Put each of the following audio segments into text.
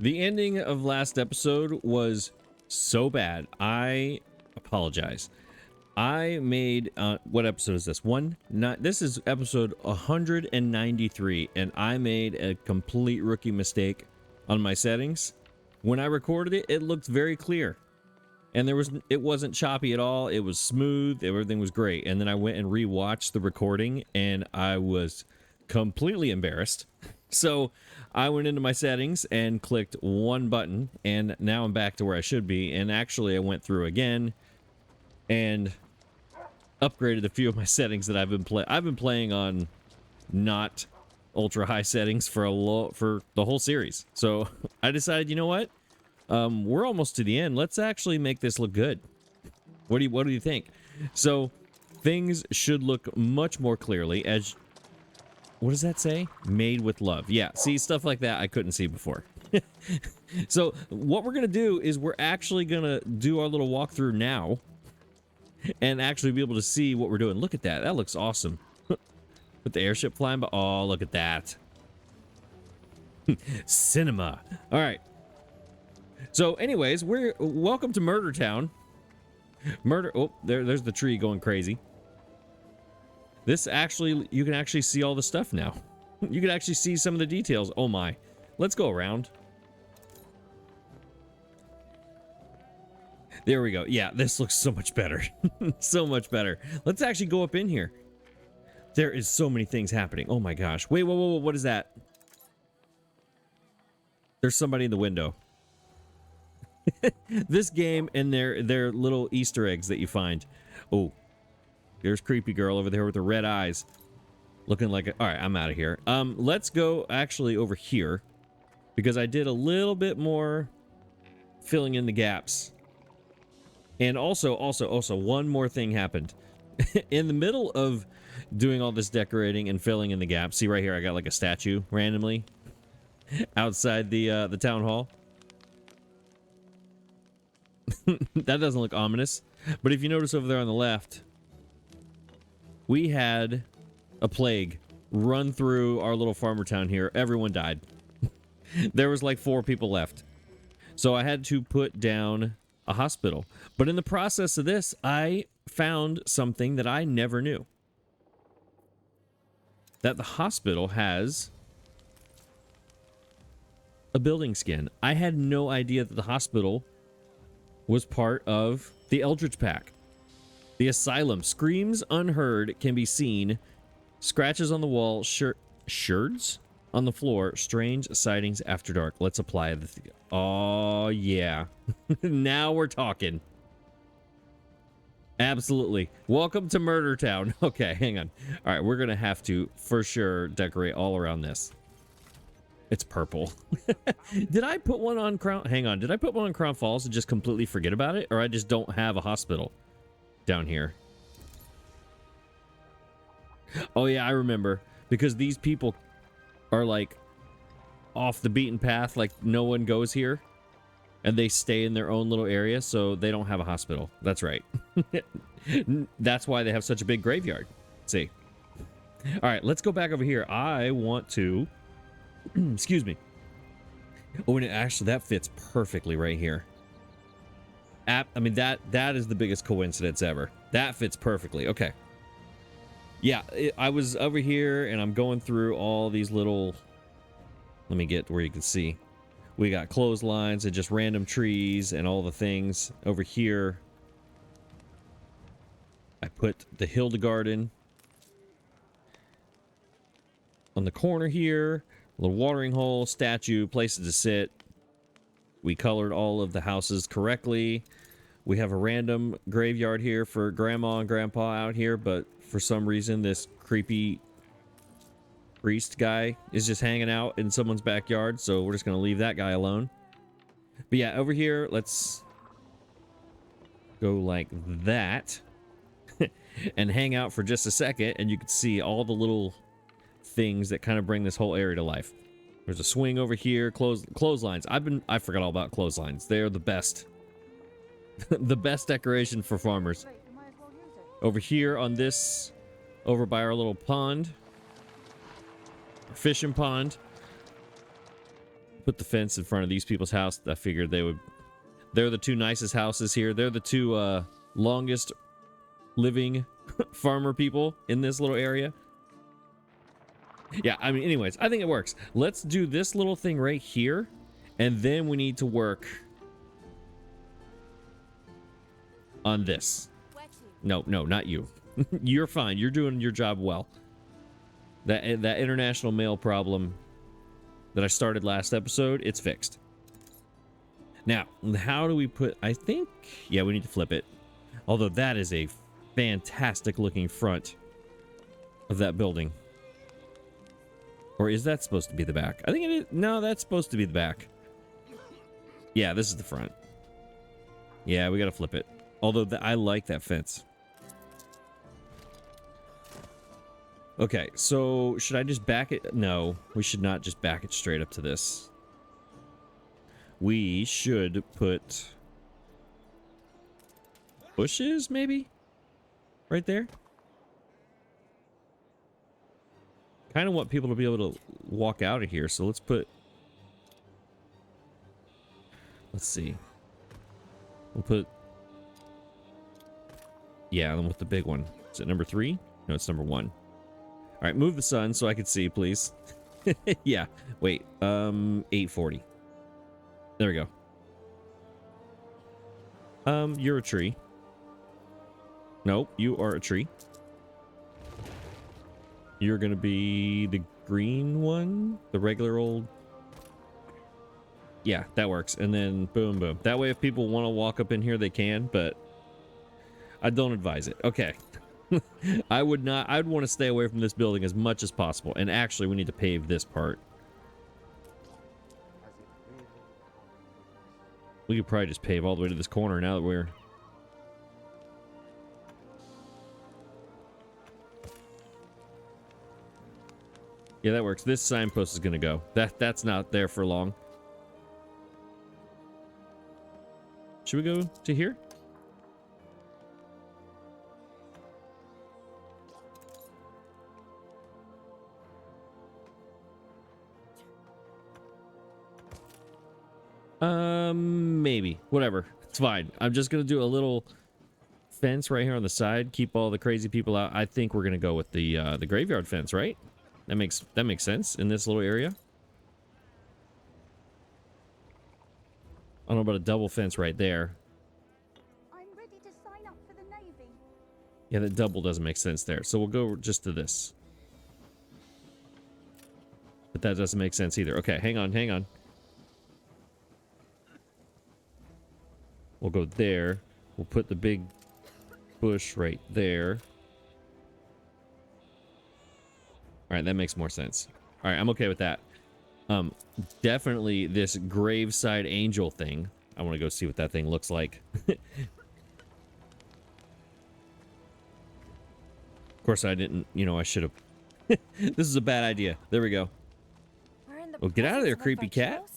The ending of last episode was so bad. I apologize. I made, what episode is this? This is episode 193, and I made a complete rookie mistake on my settings. When I recorded it, it looked very clear. And it wasn't choppy at all. It was smooth. Everything was great. And then I went and rewatched the recording, and I was completely embarrassed. So I went into my settings and clicked one button, and now I'm back to where I should be. And actually, I went through again and upgraded a few of my settings that I've been playing on not ultra high settings for the whole series. So I decided, you know what? We're almost to the end. Let's actually make this look good. What do you think? So things should look much more clearly as, what does that say? Made with love. Yeah, see, stuff like that I couldn't see before. So what we're gonna do is we're actually gonna do our little walkthrough now and actually be able to see what we're doing. Look at that. That looks awesome. With the airship flying by. Oh, look at that. Cinema. All right. So anyways, welcome to Murder Town. Oh, there's the tree going crazy. This actually, you can actually see all the stuff now. You can actually see some of the details. Oh my. Let's go around. There we go. Yeah, this looks so much better. So much better. Let's actually go up in here. There is so many things happening. Oh my gosh. Wait, whoa, what is that? There's somebody in the window. This game and their little Easter eggs that you find. Oh, there's creepy girl over there with the red eyes. Looking like a... All right, I'm out of here. Let's go actually over here because I did a little bit more filling in the gaps. And also, one more thing happened. In the middle of doing all this decorating and filling in the gaps, see right here, I got like a statue randomly outside the town hall. That doesn't look ominous. But if you notice over there on the left, we had a plague run through our little farmer town here. Everyone died. There was like 4 people left. So I had to put down a hospital. But in the process of this, I found something that I never knew. That the hospital has a building skin. I had no idea that the hospital was part of the Eldritch Pack. The asylum. Screams unheard can be seen. Scratches on the wall. Sherds on the floor. Strange sightings after dark. Let's apply the... Oh, yeah. Now we're talking. Absolutely. Welcome to Murder Town. Okay, hang on. All right, we're going to have to, for sure, decorate all around this. It's purple. Did I put one on Crown... Hang on. Did I put one on Crown Falls and just completely forget about it? Or I just don't have a hospital down here? Oh, yeah, I remember. Because these people are, like, off the beaten path. Like, no one goes here. And they stay in their own little area, so they don't have a hospital. That's right. That's why they have such a big graveyard. Let's see. All right, let's go back over here. I want to... Excuse me. Oh, and actually, that fits perfectly right here. I mean, that is the biggest coincidence ever. That fits perfectly. Okay. Yeah, I was over here, and I'm going through all these little... Let me get where you can see. We got clotheslines and just random trees and all the things. Over here, I put the Hildegarden on the corner here. A little watering hole, statue, places to sit. We colored all of the houses correctly. We have a random graveyard here for Grandma and Grandpa out here, but for some reason, this creepy priest guy is just hanging out in someone's backyard, so we're just going to leave that guy alone. But yeah, over here, let's go like that and hang out for just a second, and you can see all the little things that kind of bring this whole area to life. There's a swing over here, clotheslines. I forgot all about clotheslines. They're the best. The best decoration for farmers. Over here on this, over by our little pond, fishing pond, put the fence in front of these people's house. I figured they would. They're the two nicest houses here. They're the two longest living farmer people in this little area. Yeah, I mean, anyways, I think it works. Let's do this little thing right here, and then we need to work on this. No, not you. You're fine. You're doing your job well. That international mail problem that I started last episode, it's fixed. Now, how do we put... I think... Yeah, we need to flip it. Although that is a fantastic looking front of that building. Or is that supposed to be the back? I think it is. No, that's supposed to be the back. Yeah, this is the front. Yeah, we gotta flip it. Although I like that fence. Okay, so should I just back it? No, we should not just back it straight up to this. We should put bushes, maybe? Right there? Kind of want people to be able to walk out of here, so let's put... Let's see. We'll put... Yeah, then with the big one. Is it number 3? No, it's number 1. All right, move the sun so I can see, please. Yeah, wait. 840. There we go. You're a tree. Nope, you are a tree. You're gonna be the green one, the regular old. Yeah, that works. And then boom, boom. That way, if people want to walk up in here, they can. But I don't advise it. Okay. I would not. I'd want to stay away from this building as much as possible. And actually, we need to pave this part. We could probably just pave all the way to this corner now that we're... Yeah, that works. This signpost is going to go. That's not there for long. Should we go to here? Maybe. Whatever. It's fine. I'm just gonna do a little fence right here on the side. Keep all the crazy people out. I think we're gonna go with the graveyard fence, right? That makes sense in this little area. I don't know about a double fence right there. I'm ready to sign up for the Navy. Yeah, that double doesn't make sense there. So we'll go just to this. But that doesn't make sense either. Okay, hang on, hang on. We'll go there. We'll put the big bush right there. All right, that makes more sense. All right, I'm okay with that. Definitely this graveside angel thing. I want to go see what that thing looks like. Of course, I didn't, you know, I should have. This is a bad idea. There we go. Well, get out of there, creepy cat.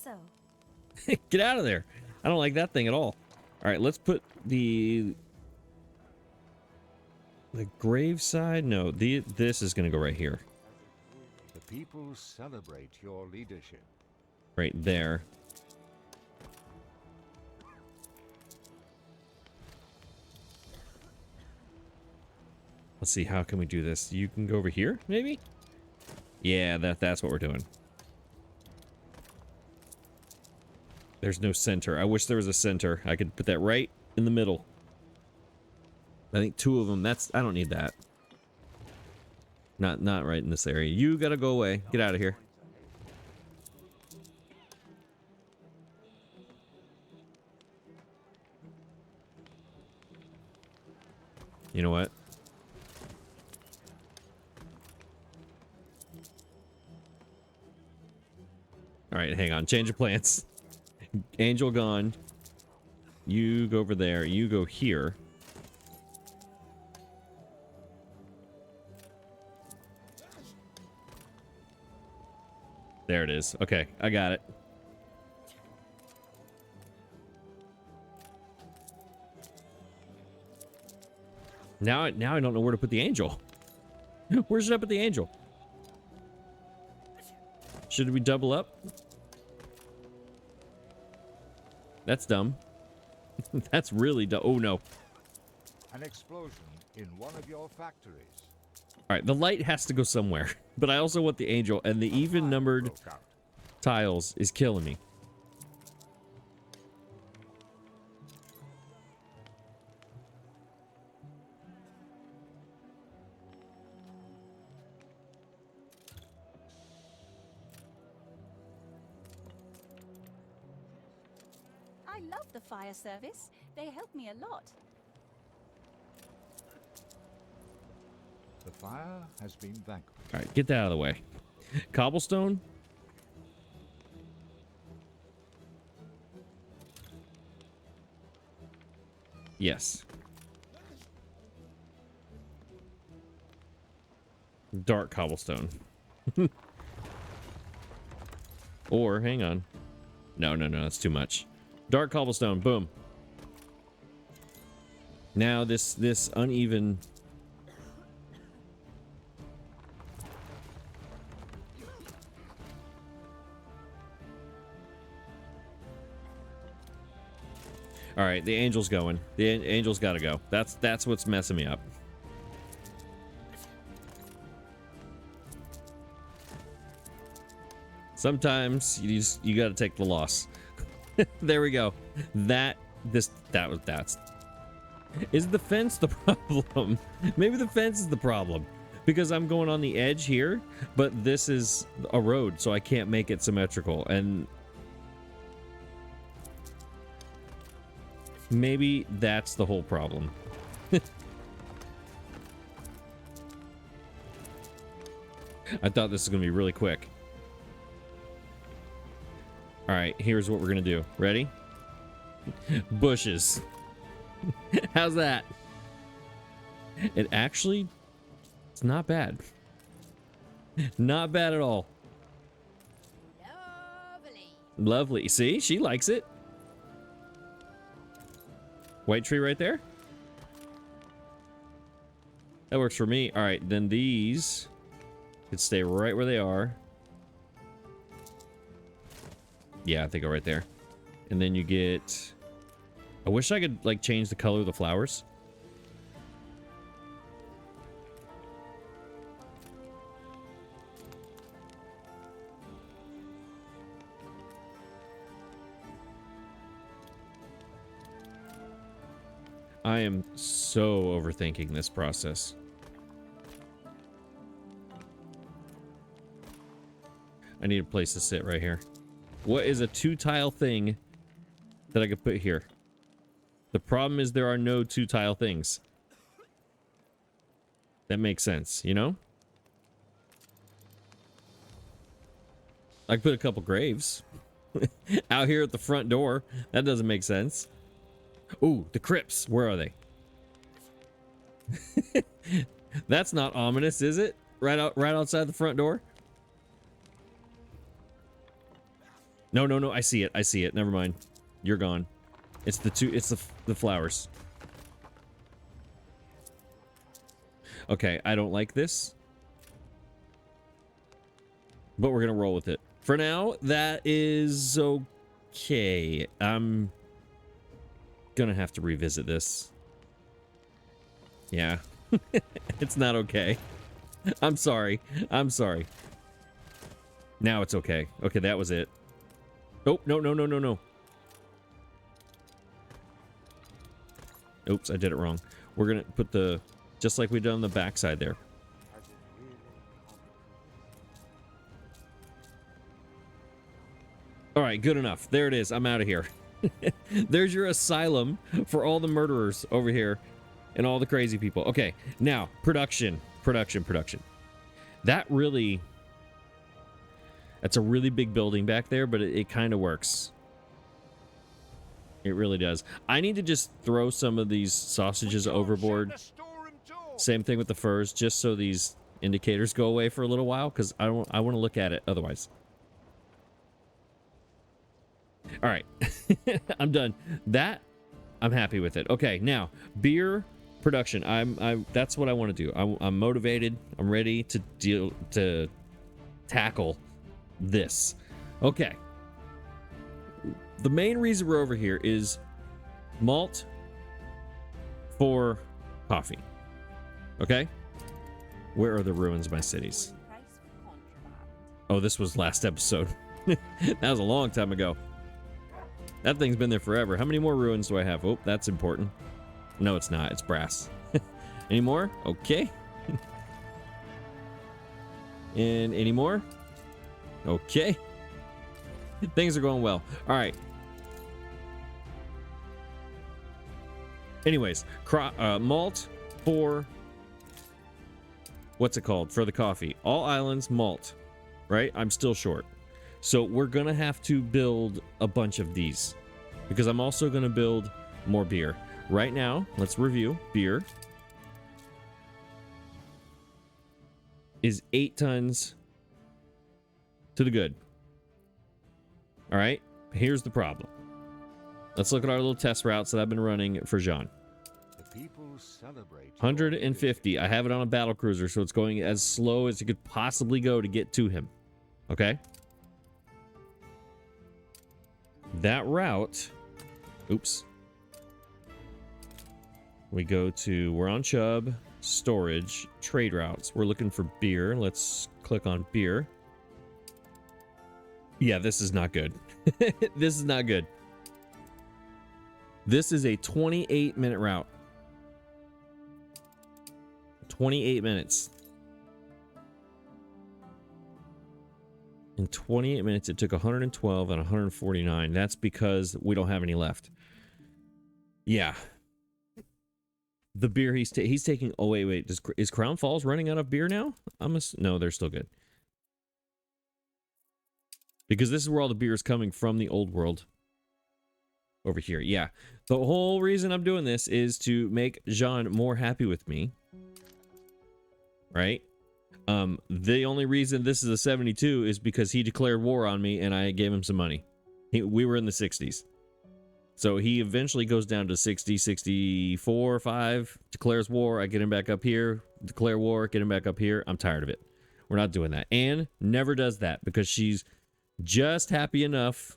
Get out of there. I don't like that thing at all. All right, let's put the graveside. No, this is going to go right here. The people celebrate your leadership. Right there. Let's see, how can we do this? You can go over here, maybe? Yeah, that's what we're doing. There's no center. I wish there was a center. I could put that right in the middle. I think 2 of them. I don't need that. Not right in this area. You gotta go away. Get out of here. You know what? All right, hang on. Change of plans. Angel gone. You go over there. You go here. There it is. Okay, I got it. Now I don't know where to put the angel. Where should I put the angel? Should we double up? That's dumb. That's really dumb. Oh, no. An explosion in one of your factories. All right, the light has to go somewhere. But I also want the angel, and the even-numbered Broke out. tiles is killing me. I love the fire service. They help me a lot. The fire has been vanquished. All right, get that out of the way. Cobblestone. Yes. Dark cobblestone. Or, hang on. No, that's too much. Dark cobblestone, boom. Now this uneven... All right, the angel's going. The angel's got to go. That's what's messing me up. Sometimes you got to take the loss. There we go. That's is the fence the problem? Maybe the fence is the problem because I'm going on the edge here, but this is a road, so I can't make it symmetrical. And maybe that's the whole problem. I thought this was gonna be really quick. All right, here's what we're gonna do. Ready? Bushes. How's that? It actually, it's not bad. Not bad at all. Lovely. See, she likes it. White tree right there. That works for me. All right, then these could stay right where they are. Yeah, I think go right there. And then you get... I wish I could, like, change the color of the flowers. I am so overthinking this process. I need a place to sit right here. What is a 2-tile thing that I could put here? The problem is there are no 2-tile things. That makes sense, you know? I could put a couple graves out here at the front door. That doesn't make sense. Ooh, the crypts. Where are they? That's not ominous, is it? Right outside the front door? No. I see it. Never mind. You're gone. It's the flowers. Okay, I don't like this. But we're gonna roll with it. For now, that is okay. I'm gonna have to revisit this. Yeah. It's not okay. I'm sorry. Now it's okay. Okay, that was it. Oh, no. Oops, I did it wrong. We're gonna put the... just like we did on the backside there. Alright, good enough. There it is. I'm out of here. There's your asylum for all the murderers over here and all the crazy people. Okay, now, production. That really... that's a really big building back there, but it kind of works. It really does. I need to just throw some of these sausages overboard. Same thing with the furs, just so these indicators go away for a little while, because I want to look at it otherwise. All right. I'm done. That, I'm happy with it. Okay, now, beer production. That's what I want to do. I'm motivated. I'm ready to tackle this. Okay. the main reason we're over here is malt for coffee. Okay? Where are the ruins of my cities? Oh, this was last episode. That was a long time ago. That thing's been there forever. How many more ruins do I have? Oh, that's important. No, it's not. It's brass. Any more? Okay. And any more? Okay. Things are going well. All right. Anyways, malt for... What's it called? For the coffee. All islands, malt. Right? I'm still short. So we're going to have to build a bunch of these. Because I'm also going to build more beer. Right now, let's review. Beer is 8 tons to the good. All right? Here's the problem. Let's look at our little test routes that I've been running for Jean. The people celebrate 150. I have it on a battle cruiser, so it's going as slow as it could possibly go to get to him. Okay? That route... Oops. We go to... We're on Chubb. Storage. Trade routes. We're looking for beer. Let's click on beer. Yeah, this is not good. This is not good. This is a 28-minute route. 28 minutes. In 28 minutes, it took 112 and 149. That's because we don't have any left. Yeah. The beer he's taking... Oh, wait. Is Crown Falls running out of beer now? No, they're still good. Because this is where all the beer is coming from, the old world. Over here, yeah. The whole reason I'm doing this is to make Jean more happy with me. Right? The only reason this is a 72 is because he declared war on me and I gave him some money. We were in the 60s. So he eventually goes down to 60, 64, 5, declares war. I get him back up here, declare war, get him back up here. I'm tired of it. We're not doing that. Anne never does that because she's just happy enough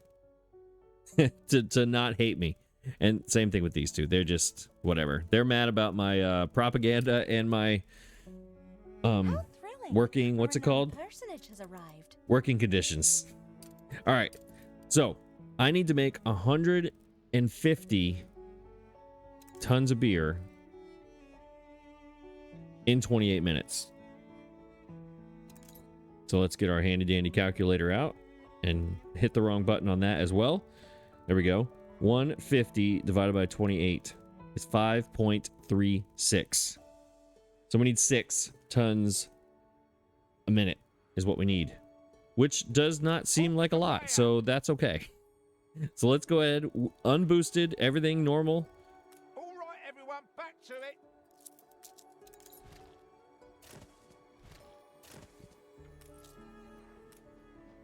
to not hate me. And same thing with these two. They're just whatever. They're mad about my propaganda and my working, what's it called? Working conditions. All right. So, I need to make 150 tons of beer in 28 minutes. So, let's get our handy dandy calculator out and hit the wrong button on that as well. There we go. 150 divided by 28 is 5.36. So we need 6 tons a minute is what we need, which does not seem like a lot, so that's okay. So let's go ahead, unboosted, everything normal. All right, everyone, back to it.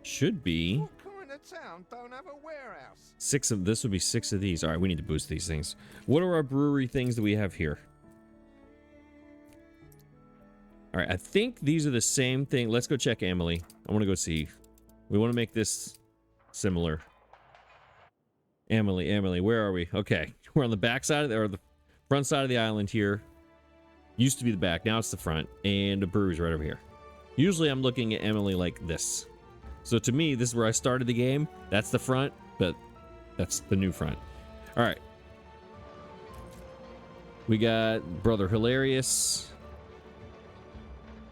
Should be What kind of town don't have a warehouse? 6 of this would be 6 of these. All right, we need to boost these things. What are our brewery things that we have here? All right, I think these are the same thing. Let's go check Emily. I want to go see. We want to make this similar. Emily, where are we? Okay, we're on the back side of the, or the front side of the island here. Used to be the back, now it's the front, and the brewery's right over here. Usually I'm looking at Emily like this. So to me, this is where I started the game. That's the front, but that's the new front. All right. We got Brother Hilarious.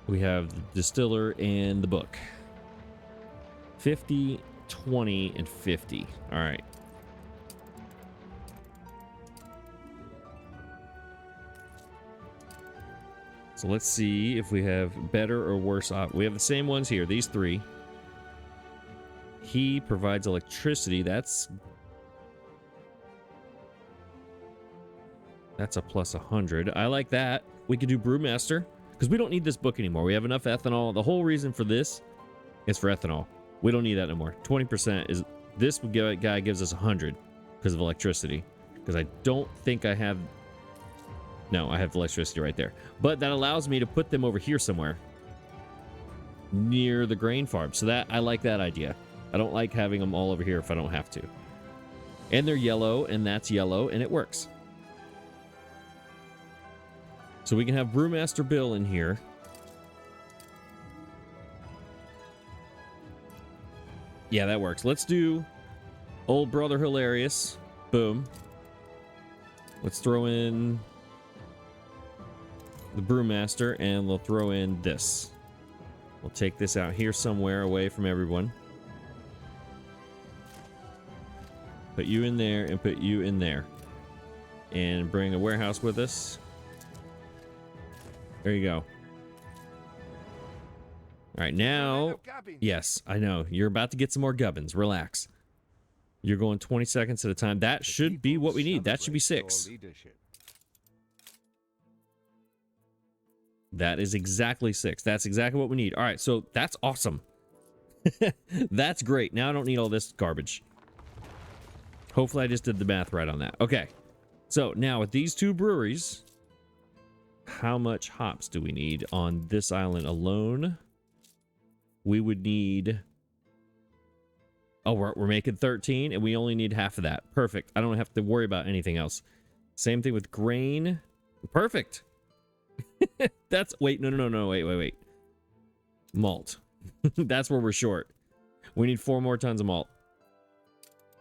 We have the distiller and the book. 50, 20, and 50. All right. So let's see if we have better or worse. We have the same ones here. These 3. He provides electricity. That's a plus 100. I like that. We could do Brewmaster because we don't need this book anymore. We have enough ethanol. The whole reason for this is for ethanol. We don't need that anymore. 20% is this guy gives us 100 because of electricity. Because I don't think I have. No, I have electricity right there. But that allows me to put them over here somewhere near the grain farm. So that I like that idea. I don't like having them all over here if I don't have to. And they're yellow, and that's yellow, and it works. So we can have Brewmaster Bill in here. Yeah, that works. Let's do Old Brother Hilarious. Boom. Let's throw in the Brewmaster, and we'll throw in this. We'll take this out here somewhere away from everyone. Put you in there and put you in there. And bring a warehouse with us. There you go. All right, now... Yes, I know. You're about to get some more gubbins. Relax. You're going 20 seconds at a time. That should be what we need. That should be 6. That is exactly 6. That's exactly what we need. All right, so that's awesome. That's great. Now I don't need all this garbage. Hopefully I just did the math right on that. Okay. So now with these 2 breweries, how much hops do we need on this island alone? We would need... Oh, we're making 13, and we only need half of that. Perfect. I don't have to worry about anything else. Same thing with grain. Perfect. That's... Wait, no. Wait. Malt. That's where we're short. We need 4 more tons of malt.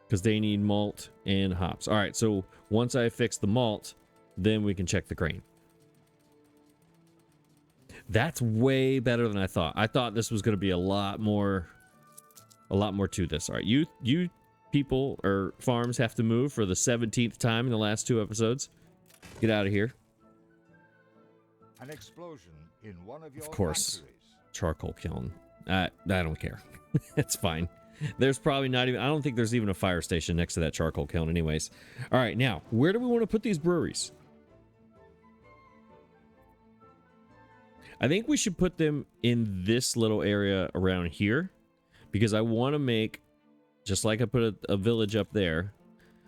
Because they need malt and hops. All right, so once I fix the malt, then we can check the grain. That's way better than I thought. I thought this was going to be a lot more to this. All right, you people or farms have to move for the 17th time in the last 2 episodes. Get out of here. An explosion in one of your Of course. factories. Charcoal kiln. I don't care. It's fine. There's probably not even... I don't think there's even a fire station next to that charcoal kiln anyways. All right, now, where do we want to put these breweries? I think we should put them in this little area around here. Because I want to make... Just like I put a village up there,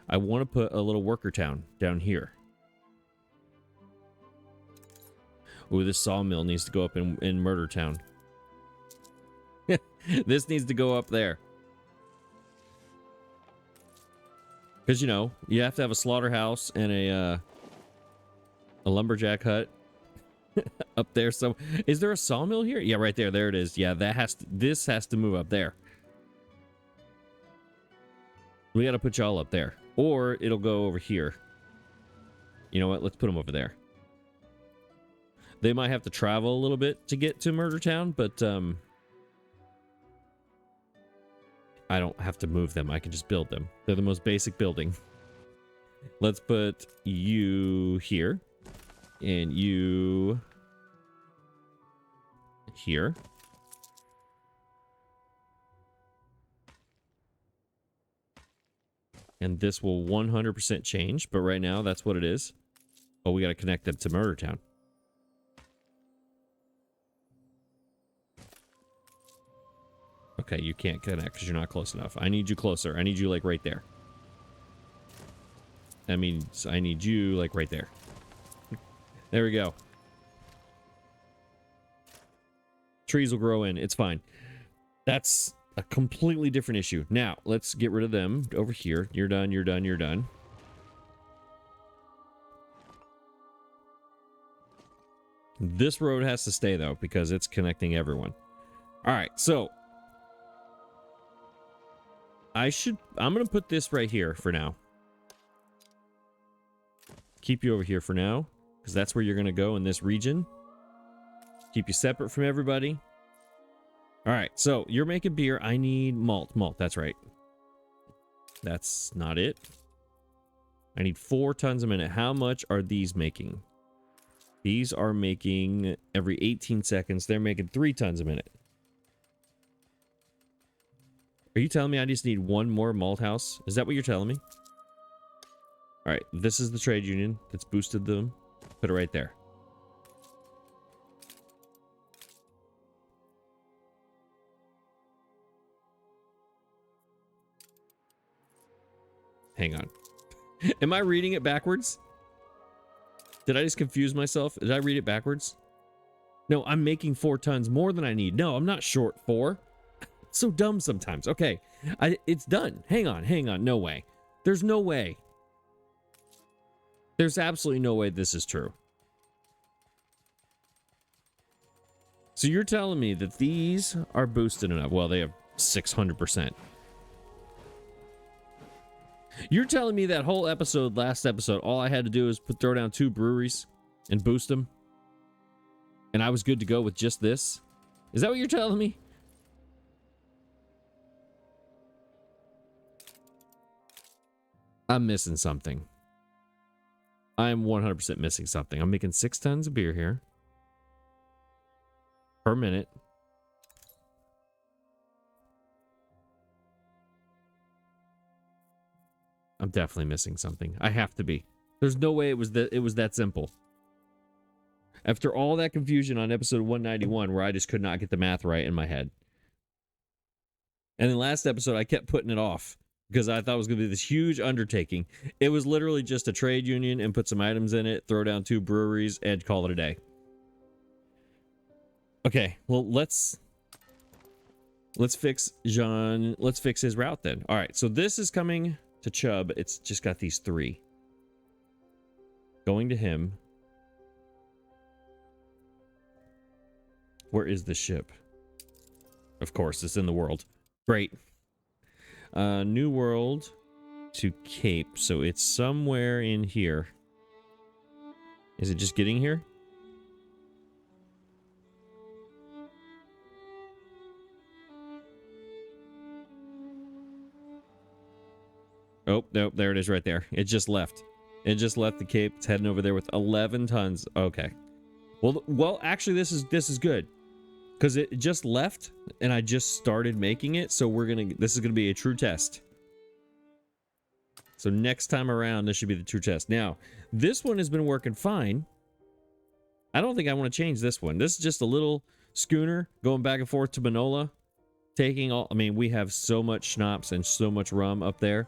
I want to put a little worker town down here. Ooh, this sawmill needs to go up in Murder Town. This needs to go up there. Because, you know, you have to have a slaughterhouse and a lumberjack hut up there. So, is there a sawmill here? Yeah, right there. There it is. Yeah, this has to move up there. We got to put y'all up there. Or it'll go over here. You know what? Let's put them over there. They might have to travel a little bit to get to Murder Town, but I don't have to move them. I can just build them. They're the most basic building. Let's put you here. And you here. And this will 100% change, but right now that's what it is. Oh, we got to connect them to Murder Town. Okay, you can't connect because you're not close enough. I need you closer. I need you, like, right there. That means I need you, like, right there. There we go. Trees will grow in. It's fine. That's a completely different issue. Now, let's get rid of them over here. You're done, you're done, you're done. This road has to stay, though, because it's connecting everyone. All right, so... I'm going to put this right here for now. Keep you over here for now, because that's where you're going to go in this region. Keep you separate from everybody. All right, so you're making beer. I need malt. Malt, that's right. That's not it. I need 4 tons a minute. How much are these making? These are making every 18 seconds. They're making 3 tons a minute. Are you telling me I just need 1 more malt house? Is that what you're telling me? All right, this is the trade union that's boosted them. Put it right there. Hang on. Am I reading it backwards? Did I just confuse myself? Did I read it backwards? No, I'm making 4 tons more than I need. No, I'm not short 4. So dumb sometimes. Okay, it's done. Hang on. No way. There's no way. There's absolutely no way this is true. So you're telling me that these are boosted enough? Well, they have 600%. You're telling me that whole episode, last episode, all I had to do is throw down 2 breweries and boost them? And I was good to go with just this? Is that what you're telling me? I'm missing something. I'm 100% missing something. I'm making 6 tons of beer here per minute. I'm definitely missing something. I have to be. There's no way it was that simple. After all that confusion on episode 191 where I just could not get the math right in my head. And then last episode I kept putting it off because I thought it was going to be this huge undertaking. It was literally just a trade union and put some items in it, throw down 2 breweries, and call it a day. Okay, well, let's fix Jean. Let's fix his route then. All right, so this is coming to Chubb. It's just got these 3. Going to him. Where is the ship? Of course, it's in the world. Great. New World to Cape. So it's somewhere in here. Is it just getting here? Oh, nope, there it is right there. It just left. It just left the Cape. It's heading over there with 11 tons. Okay. Well, actually, this is good. Because it just left, and I just started making it, so this is gonna be a true test. So next time around, this should be the true test. Now, this one has been working fine. I don't think I want to change this one. This is just a little schooner going back and forth to Manola, taking all. I mean, we have so much schnapps and so much rum up there.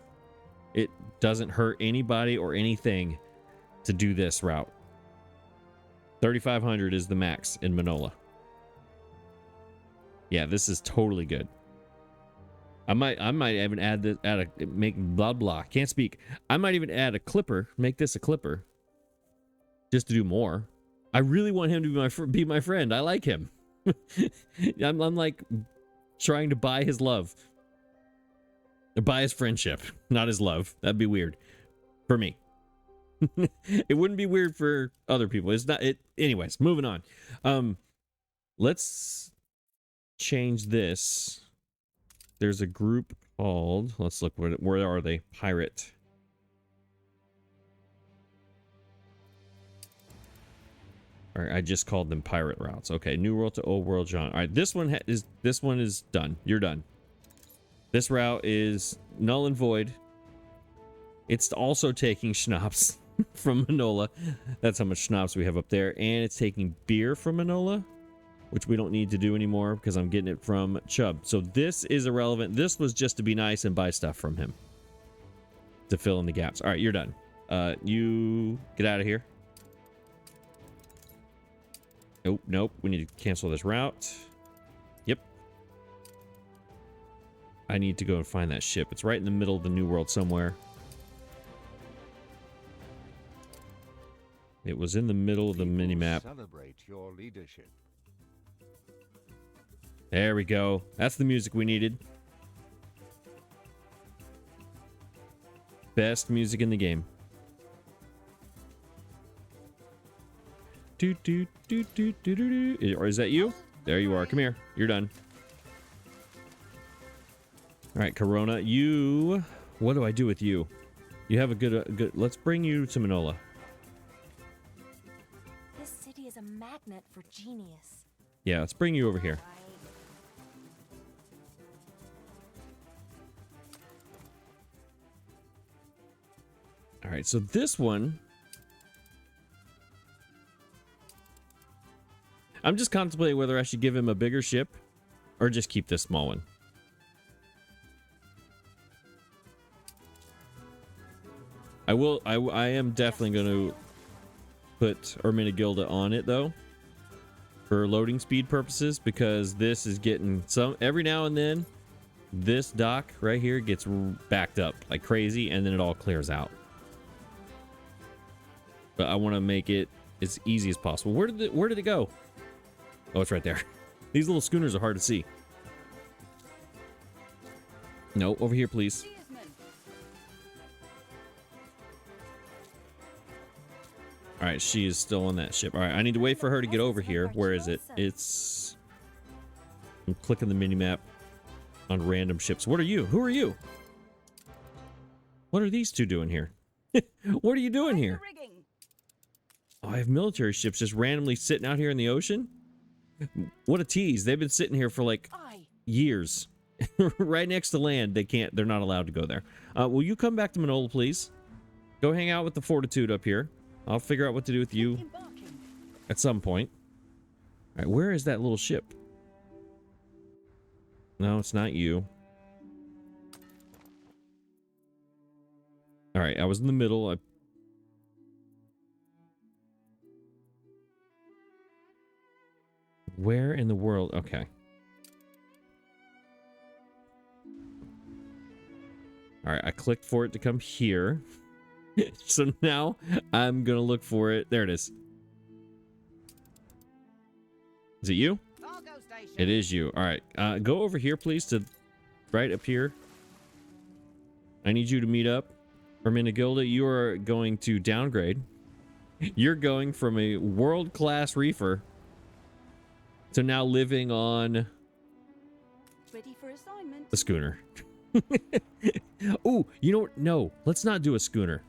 It doesn't hurt anybody or anything to do this route. 3,500 is the max in Manola. Yeah, this is totally good. I might even add this, make blah blah. Can't speak. I might even add a clipper. Make this a clipper, just to do more. I really want him to be my friend. I like him. I'm like trying to buy his love, buy his friendship, not his love. That'd be weird for me. It wouldn't be weird for other people. It's not. Anyways, moving on. Let's change this. There's a group called, let's look, where are they? Pirate. All right, I just called them pirate routes. Okay, New World to Old World, John. All right, this one is done. You're done. This route is null and void. It's also taking schnapps from Manola. That's how much schnapps we have up there. And it's taking beer from Manola, which we don't need to do anymore because I'm getting it from Chubb. So this is irrelevant. This was just to be nice and buy stuff from him to fill in the gaps. All right, you're done. You get out of here. Nope. We need to cancel this route. Yep. I need to go and find that ship. It's right in the middle of the New World somewhere. It was in the middle of the mini-map. Celebrate your leadership. There we go. That's the music we needed. Best music in the game. Or is that you? There you are. Come here. You're done. All right, Corona. You. What do I do with you? You have a good. Let's bring you to Manola. This city is a magnet for genius. Yeah, let's bring you over here. All right, so this one, I'm just contemplating whether I should give him a bigger ship or just keep this small one. I am definitely going to put Ermenegilda on it though for loading speed purposes, because this is getting some every now and then this dock right here gets backed up like crazy, and then it all clears out. But I want to make it as easy as possible. Where did it go? Oh, it's right there. These little schooners are hard to see. No, over here, please. All right, she is still on that ship. All right, I need to wait for her to get over here. Where is it? It's... I'm clicking the mini-map on random ships. What are you? Who are you? What are these two doing here? What are you doing here? Oh, I have military ships just randomly sitting out here in the ocean? What a tease. They've been sitting here for like years. Right next to land. They're not allowed to go there. Will you come back to Manola, please? Go hang out with the Fortitude up here. I'll figure out what to do with you at some point. All right, where is that little ship? No, it's not you. All right, I was in the middle. Where in the world? Okay. All right, I clicked for it to come here. So now I'm going to look for it. There it is. Is it you? It is you. All right. Go over here, please, to right up here. I need you to meet up. Hermenegilda, you are going to downgrade. You're going from a world-class reefer to now living on Ready for assignment. a schooner. Oh, you know what? No, let's not do a schooner.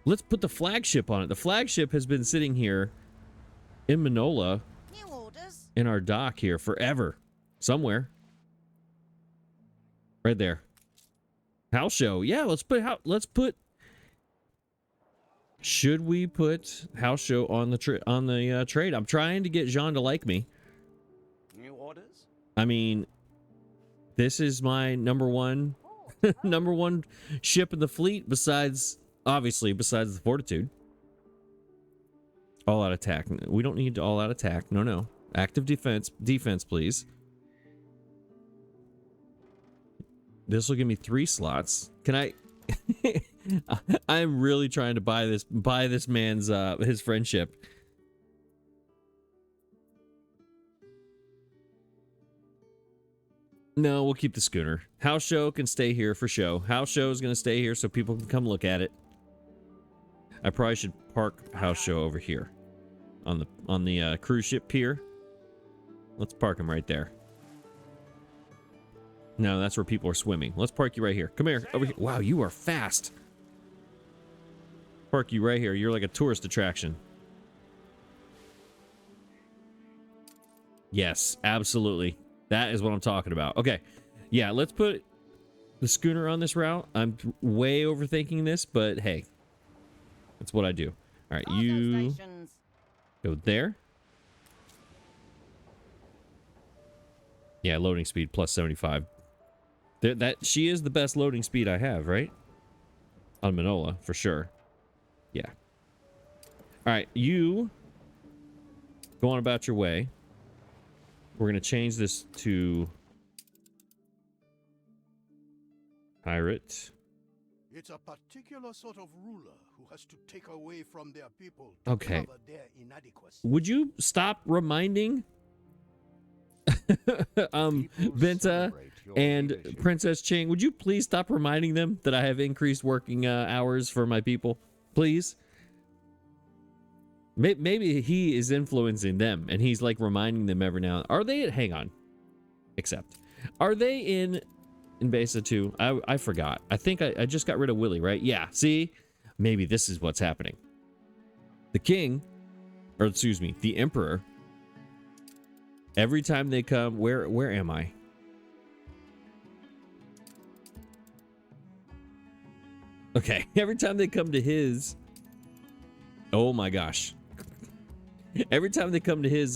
Let's put the flagship on it. The flagship has been sitting here in Manola New orders. in our dock here forever. Somewhere. Right there. House show. Yeah, let's put should we put house show on the trade? I'm trying to get Jean to like me. New orders? I mean, this is my number one number one ship in the fleet besides the Fortitude. All out attack. We don't need all out attack. No. Active defense, please. This will give me 3 slots. Can I I'm really trying to buy this man's his friendship. No, we'll keep the schooner. House show can stay here for show. House show is going to stay here so people can come look at it. I probably should park house show over here on the cruise ship pier. Let's park him right there. No, that's where people are swimming. Let's park you right here. Come here, over here. Wow, you are fast. Park you right here. You're like a tourist attraction. Yes, absolutely. That is what I'm talking about. Okay. Yeah, let's put the schooner on this route. I'm way overthinking this, but hey. That's what I do. All right, you go there. Yeah, loading speed plus 75. She is the best loading speed I have, right? On Manola, for sure. Yeah. All right, you go on about your way. We're going to change this to pirate. It's a particular sort of ruler who has to take away from their people to Okay. cover their inadequacy. Would you stop reminding Venta and Princess Ching, would you please stop reminding them that I have increased working hours for my people? Please? Maybe he is influencing them and he's like reminding them every now and then. Are they hang on. Accept. Are they in Besa 2? I forgot. I think I just got rid of Willie, right? Yeah, see? Maybe this is what's happening. The king, or excuse me, the emperor, every time they come, where am I? Okay, every time they come to his, oh my gosh. Every time they come to his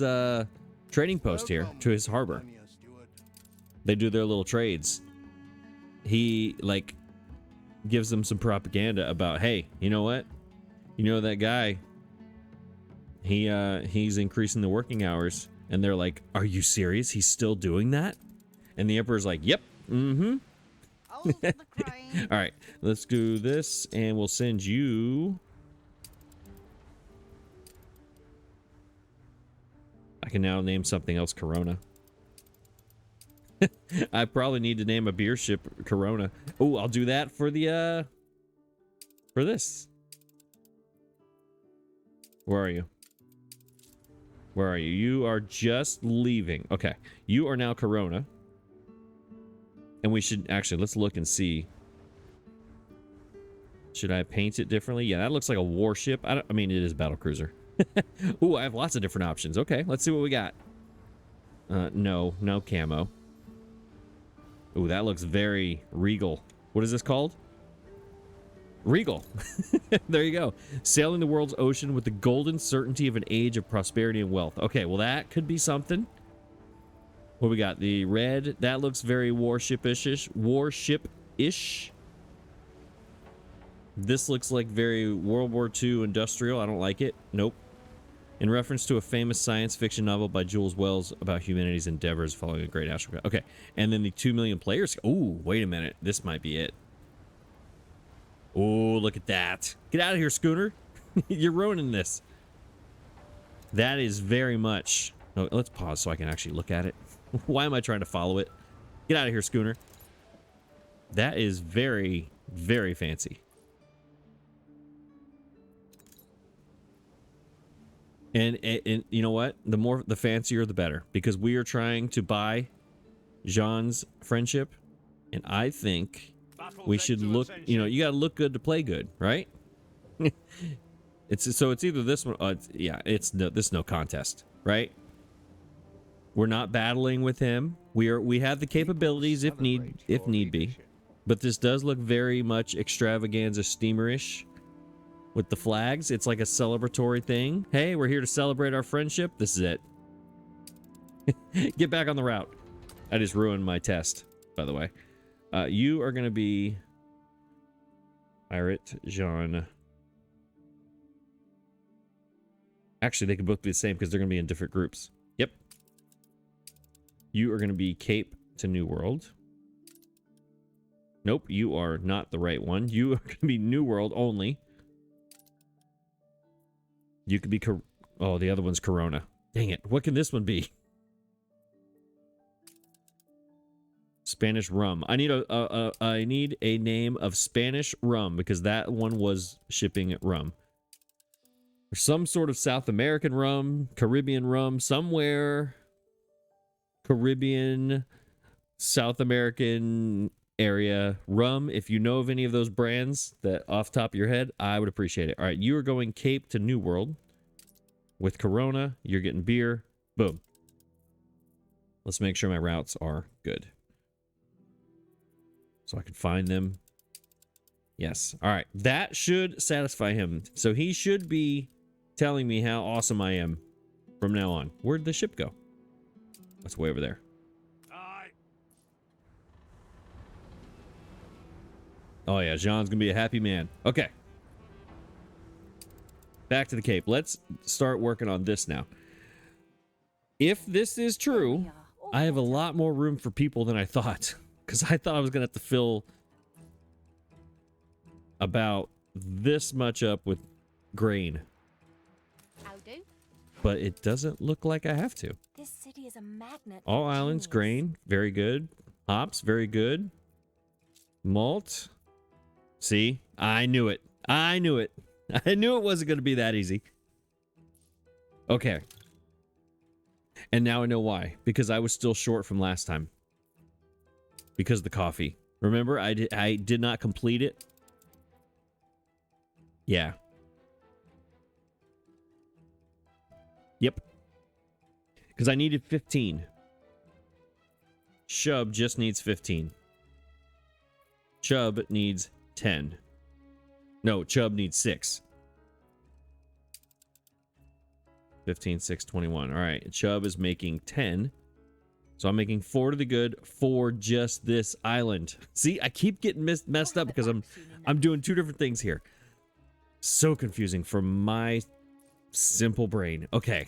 trading post here, to his harbor, they do their little trades. He like gives them some propaganda about, hey, you know what? You know that guy, he's increasing the working hours. And they're like, are you serious? He's still doing that? And the emperor's like, yep, Mm-hmm. Hold the crane. All right, let's do this, and we'll send you. I can now name something else Corona. I probably need to name a beer ship Corona. Oh, I'll do that for the for this. Where are you? Where are you? You are just leaving. Okay, you are now Corona. And we should actually, let's look and see. Should I paint it differently? Yeah, that looks like a warship. I mean, it is a battle cruiser. Ooh, I have lots of different options. Okay, let's see what we got. No camo. Ooh, that looks very regal. What is this called? Regal. There you go. Sailing the world's ocean with the golden certainty of an age of prosperity and wealth. Okay, well, that could be something. What we got? The red. That looks very warship-ish. Warship-ish. This looks like very World War II industrial. I don't like it. Nope. In reference to a famous science fiction novel by Jules Wells about humanity's endeavors following a great astronaut. Okay. And then the 2 million players. Ooh, wait a minute. This might be it. Oh, look at that. Get out of here, Schooner. You're ruining this. That is very much... Oh, let's pause so I can actually look at it. Why am I trying to follow it? Get out of here, Schooner. That is very, very fancy. And you know what? The fancier, the better. Because we are trying to buy Jean's friendship. And I think we should look... You know, you got to look good to play good, right? It's either this one... yeah, this is no contest, right? We're not battling with him. We have the capabilities if need be. But this does look very much extravaganza steamerish with the flags. It's like a celebratory thing. Hey, we're here to celebrate our friendship. This is it. Get back on the route. I just ruined my test, by the way. You are going to be Pirate Jean. Actually, they could both be the same because they're going to be in different groups. Yep. You are going to be Cape to New World. Nope, you are not the right one. You are going to be New World only. You could be... Oh, the other one's Corona. Dang it. What can this one be? Spanish rum. I need a name of Spanish rum because that one was shipping rum. Or some sort of South American rum, Caribbean rum, somewhere... Caribbean, South American area rum. If you know of any of those brands that off the top of your head, I would appreciate it. All right, you are going Cape to New World with Corona. You're getting beer. Boom. Let's make sure my routes are good so I can find them. Yes. All right, that should satisfy him. So he should be telling me how awesome I am from now on. Where'd the ship go? That's way over there. Oh yeah, Jean's gonna be a happy man. Okay. Back to the Cape. Let's start working on this now. If this is true, I have a lot more room for people than I thought. Because I thought I was gonna have to fill about this much up with grain. But it doesn't look like I have to. This city is a magnet. All islands, grain, very good. Hops, very good. Malt. See? I knew it. I knew it. I knew it wasn't going to be that easy. Okay. And now I know why. Because I was still short from last time. Because of the coffee. Remember, I did not complete it. Yeah. Yep. Because I needed 15. Shub just needs 15. Chubb needs 10. No, Chubb needs 6. 15, 6, 21. All right. Chubb is making 10. So I'm making 4 to the good for just this island. See, I keep getting messed up because I'm doing two different things here. So confusing for my simple brain. Okay.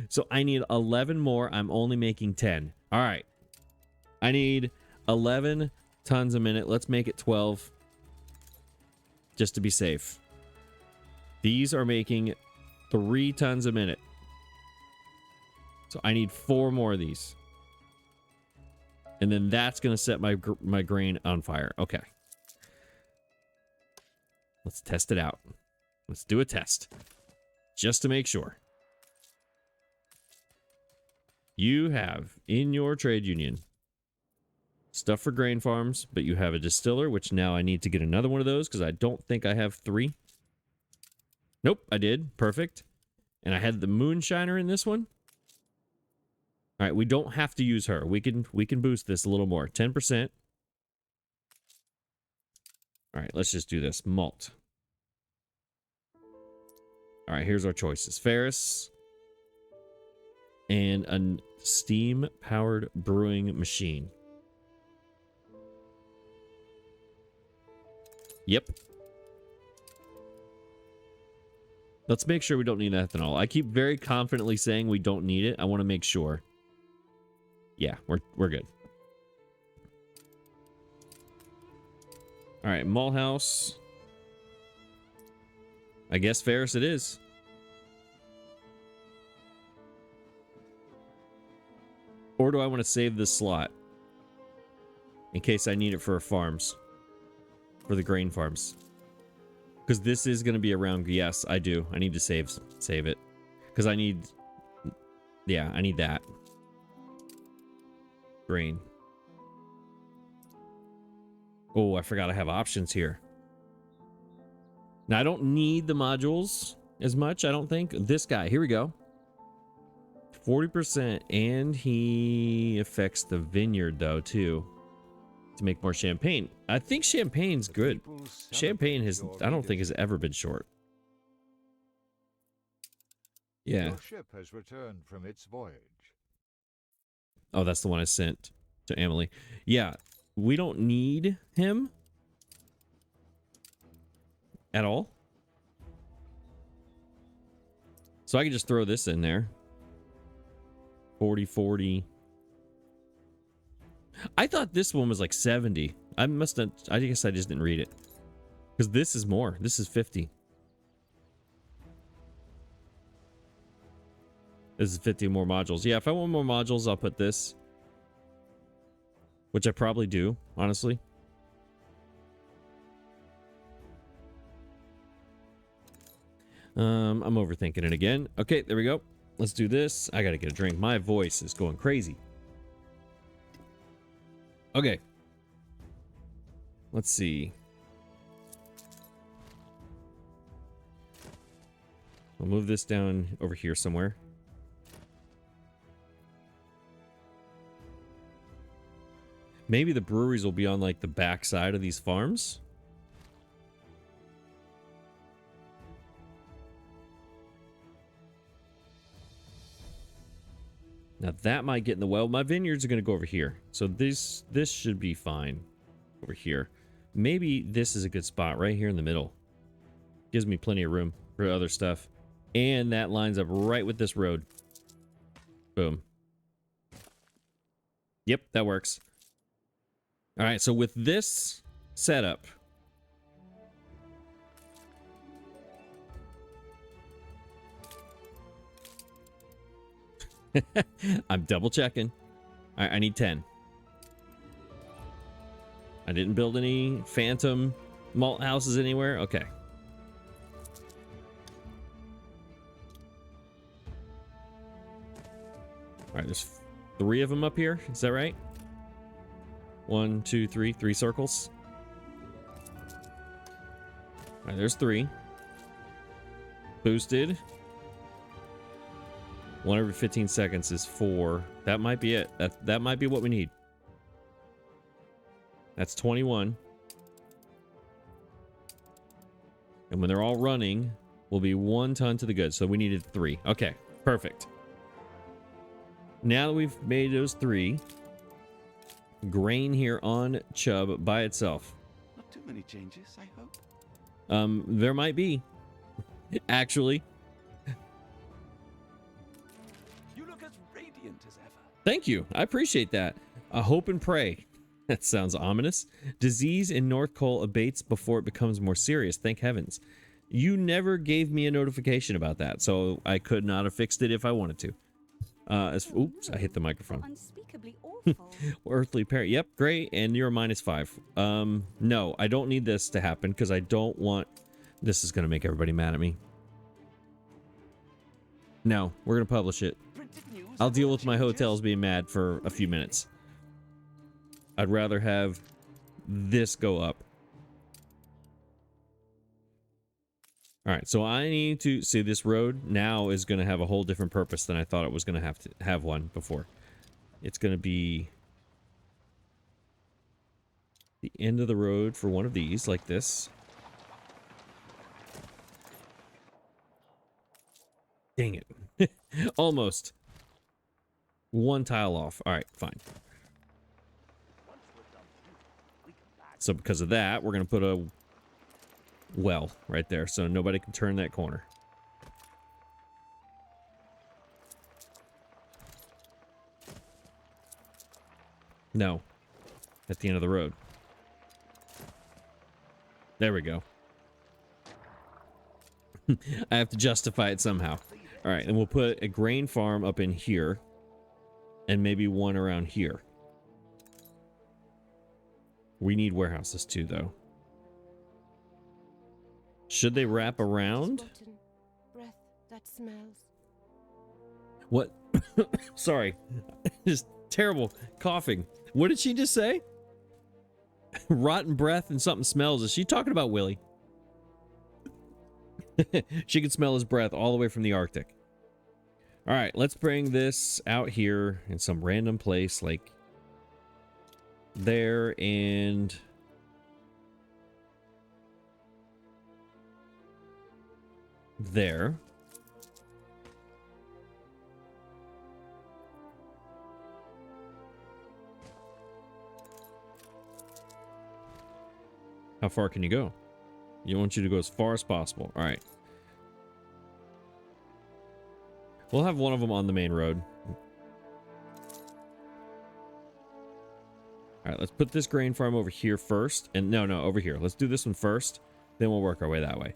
So I need 11 more. I'm only making 10. All right. I need 11 tons a minute. Let's make it 12 just to be safe. These are making 3 tons a minute. So I need 4 more of these. And then that's going to set my grain on fire. Okay. Let's test it out. Let's do a test. Just to make sure. You have in your trade union stuff for grain farms, but you have a distiller, which now I need to get another one of those because I don't think I have 3. Nope, I did. Perfect. And I had the moonshiner in this one. All right, we don't have to use her. We can boost this a little more. 10%. All right, let's just do this. Malt. All right, here's our choices. Ferris. And a steam-powered brewing machine. Yep. Let's make sure we don't need ethanol. I keep very confidently saying we don't need it. I want to make sure. Yeah, we're good. All right, malt house. I guess Ferris it is. Or do I want to save this slot in case I need it for farms, for the grain farms? Because this is going to be around. Yes, I do. I need to save it because I need. Yeah, I need that grain. Oh, I forgot I have options here. Now I don't need the modules as much. I don't think this guy. Here we go. 40%, and he affects the vineyard though too, to make more champagne. I think champagne's good. Champagne I don't think has ever been short. Yeah. Your ship has returned from its voyage. Oh, that's the one I sent to Emily. Yeah, we don't need him at all. So I can just throw this in there. 40. I thought this one was like 70. I guess I just didn't read it. Because this is more. This is 50. This is 50 more modules. Yeah, if I want more modules, I'll put this. Which I probably do, honestly. I'm overthinking it again. Okay, there we go. Let's do this. I gotta get a drink. My voice is going crazy. Okay. Let's see. I'll move this down over here somewhere. Maybe the breweries will be on like the back side of these farms. Now that might get in the way. My vineyards are going to go over here. So this should be fine over here. Maybe this is a good spot right here in the middle. Gives me plenty of room for other stuff. And that lines up right with this road. Boom. Yep, that works. All right, so with this setup, I'm double checking. I need 10. I didn't build any phantom malt houses anywhere. Okay. All right, there's 3 of them up here. Is that right? 1, 2, 3. 3 circles. All right, there's 3. Boosted. 1 every 15 seconds is 4. That might be it. That might be what we need. That's 21. And when they're all running, will be 1 ton to the good. So we needed 3. Okay, perfect. Now that we've made those 3, grain here on Chubb by itself. Not too many changes, I hope. There might be. Actually. You look as radiant as ever. Thank you. I appreciate that. I hope and pray. That sounds ominous. Disease in North Cole abates before it becomes more serious. Thank heavens. You never gave me a notification about that, so I could not have fixed it if I wanted to. Oops, I hit the microphone. Unspeakably awful. Earthly parry. Yep, great. And you're -5. No, I don't need this to happen because I don't want... This is going to make everybody mad at me. No, we're going to publish it. I'll deal with my hotels being mad for a few minutes. I'd rather have this go up. All right, so I need to see this road now is going to have a whole different purpose than I thought it was going to have one before. It's going to be the end of the road for one of these, like this. Dang it. Almost. One tile off. All right, fine. So because of that, we're going to put a well right there so nobody can turn that corner. No. At the end of the road. There we go. I have to justify it somehow. All right, and we'll put a grain farm up in here and maybe one around here. We need warehouses too, though. Should they wrap around? Breath that smells. What? Sorry. Just terrible coughing. What did she just say? Rotten breath and something smells. Is she talking about Willie? She can smell his breath all the way from the Arctic. All right, let's bring this out here in some random place like there and there. How far can you go? You want you to go as far as possible. All right. We'll have one of them on the main road. All right, let's put this grain farm over here first. And no, over here. Let's do this one first. Then we'll work our way that way.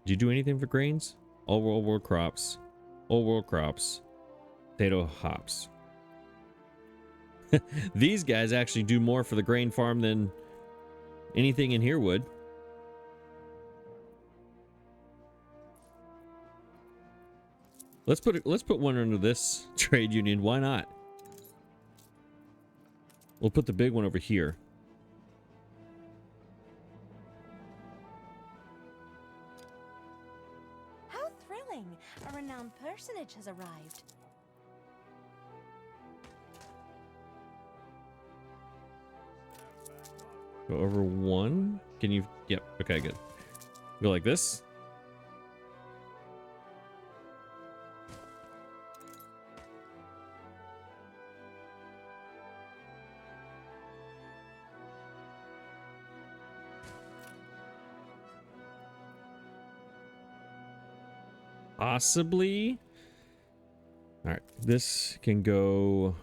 Do you do anything for grains? All world crops. All world crops. Potato hops. These guys actually do more for the grain farm than anything in here would. Let's put one under this trade union. Why not? We'll put the big one over here. How thrilling! A renowned personage has arrived. Go over one. Can you? Yep. Okay, good. Go like this. Possibly. All right, this can go.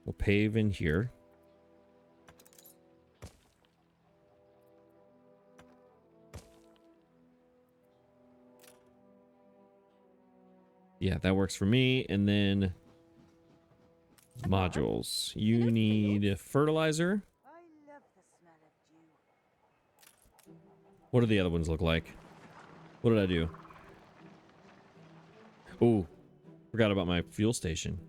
We'll pave in here. Yeah, that works for me. And then modules. You need fertilizer. I love the smell of dew. What do the other ones look like? What did I do? Oh, forgot about my fuel station.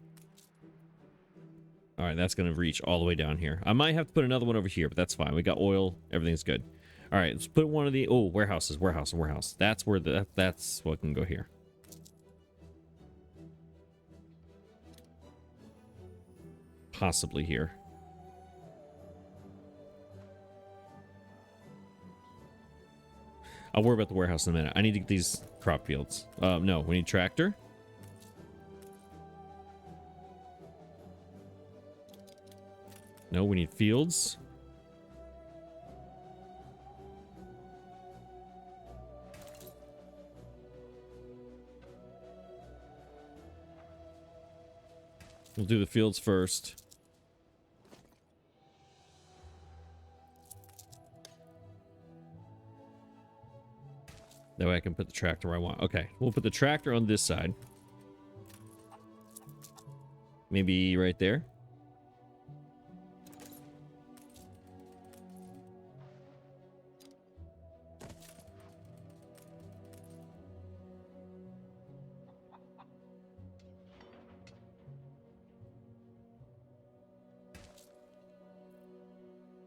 All right, that's going to reach all the way down here. I might have to put another one over here, but that's fine. We got oil. Everything's good. All right, let's put one of the... Oh, warehouse. That's where that's what can go here. Possibly here. I'll worry about the warehouse in a minute. I need to get these crop fields. No, we need tractor. No, we need fields. We'll do the fields first. That way I can put the tractor where I want. Okay, we'll put the tractor on this side. Maybe right there.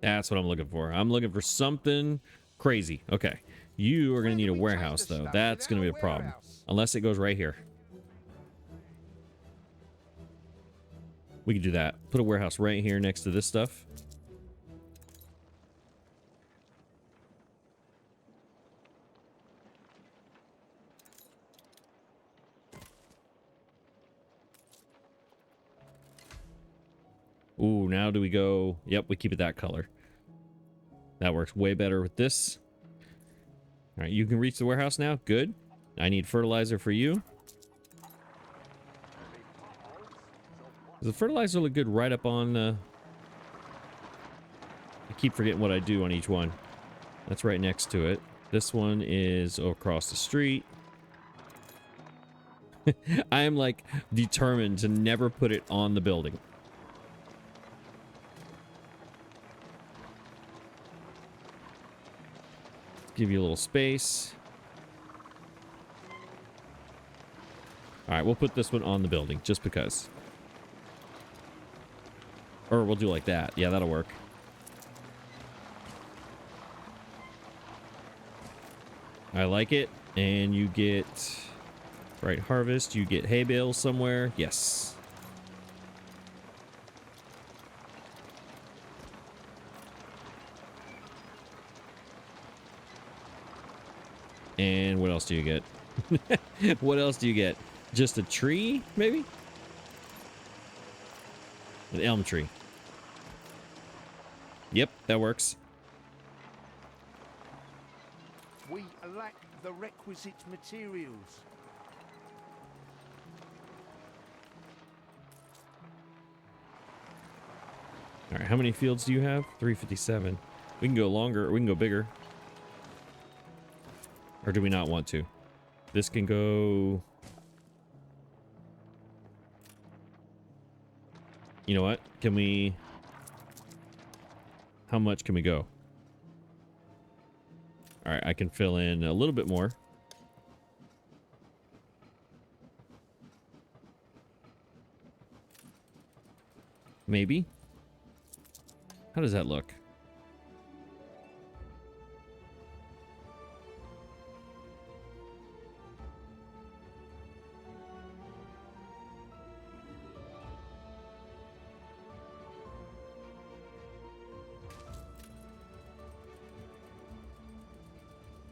That's what I'm looking for. I'm looking for something crazy. Okay. You are going to need a warehouse, though. That's going to be a problem. Unless it goes right here. We can do that. Put a warehouse right here next to this stuff. Ooh, now do we go... Yep, we keep it that color. That works way better with this. All right, you can reach the warehouse now. Good. I need fertilizer for you. Does the fertilizer look good right up on the... I keep forgetting what I do on each one. That's right next to it. This one is across the street. I am like determined to never put it on the building. Give you a little space. All right, we'll put this one on the building just because. Or we'll do like that. Yeah, that'll work. I like it. And you get... Right, harvest. You get hay bales somewhere. Yes. And what else do you get? What else do you get? Just a tree, maybe? An elm tree. Yep, that works. We lack the requisite materials. All right, how many fields do you have? 357. We can go longer, or we can go bigger. Or do we not want to? This can go... You know what? Can we... How much can we go? All right, I can fill in a little bit more. Maybe. How does that look?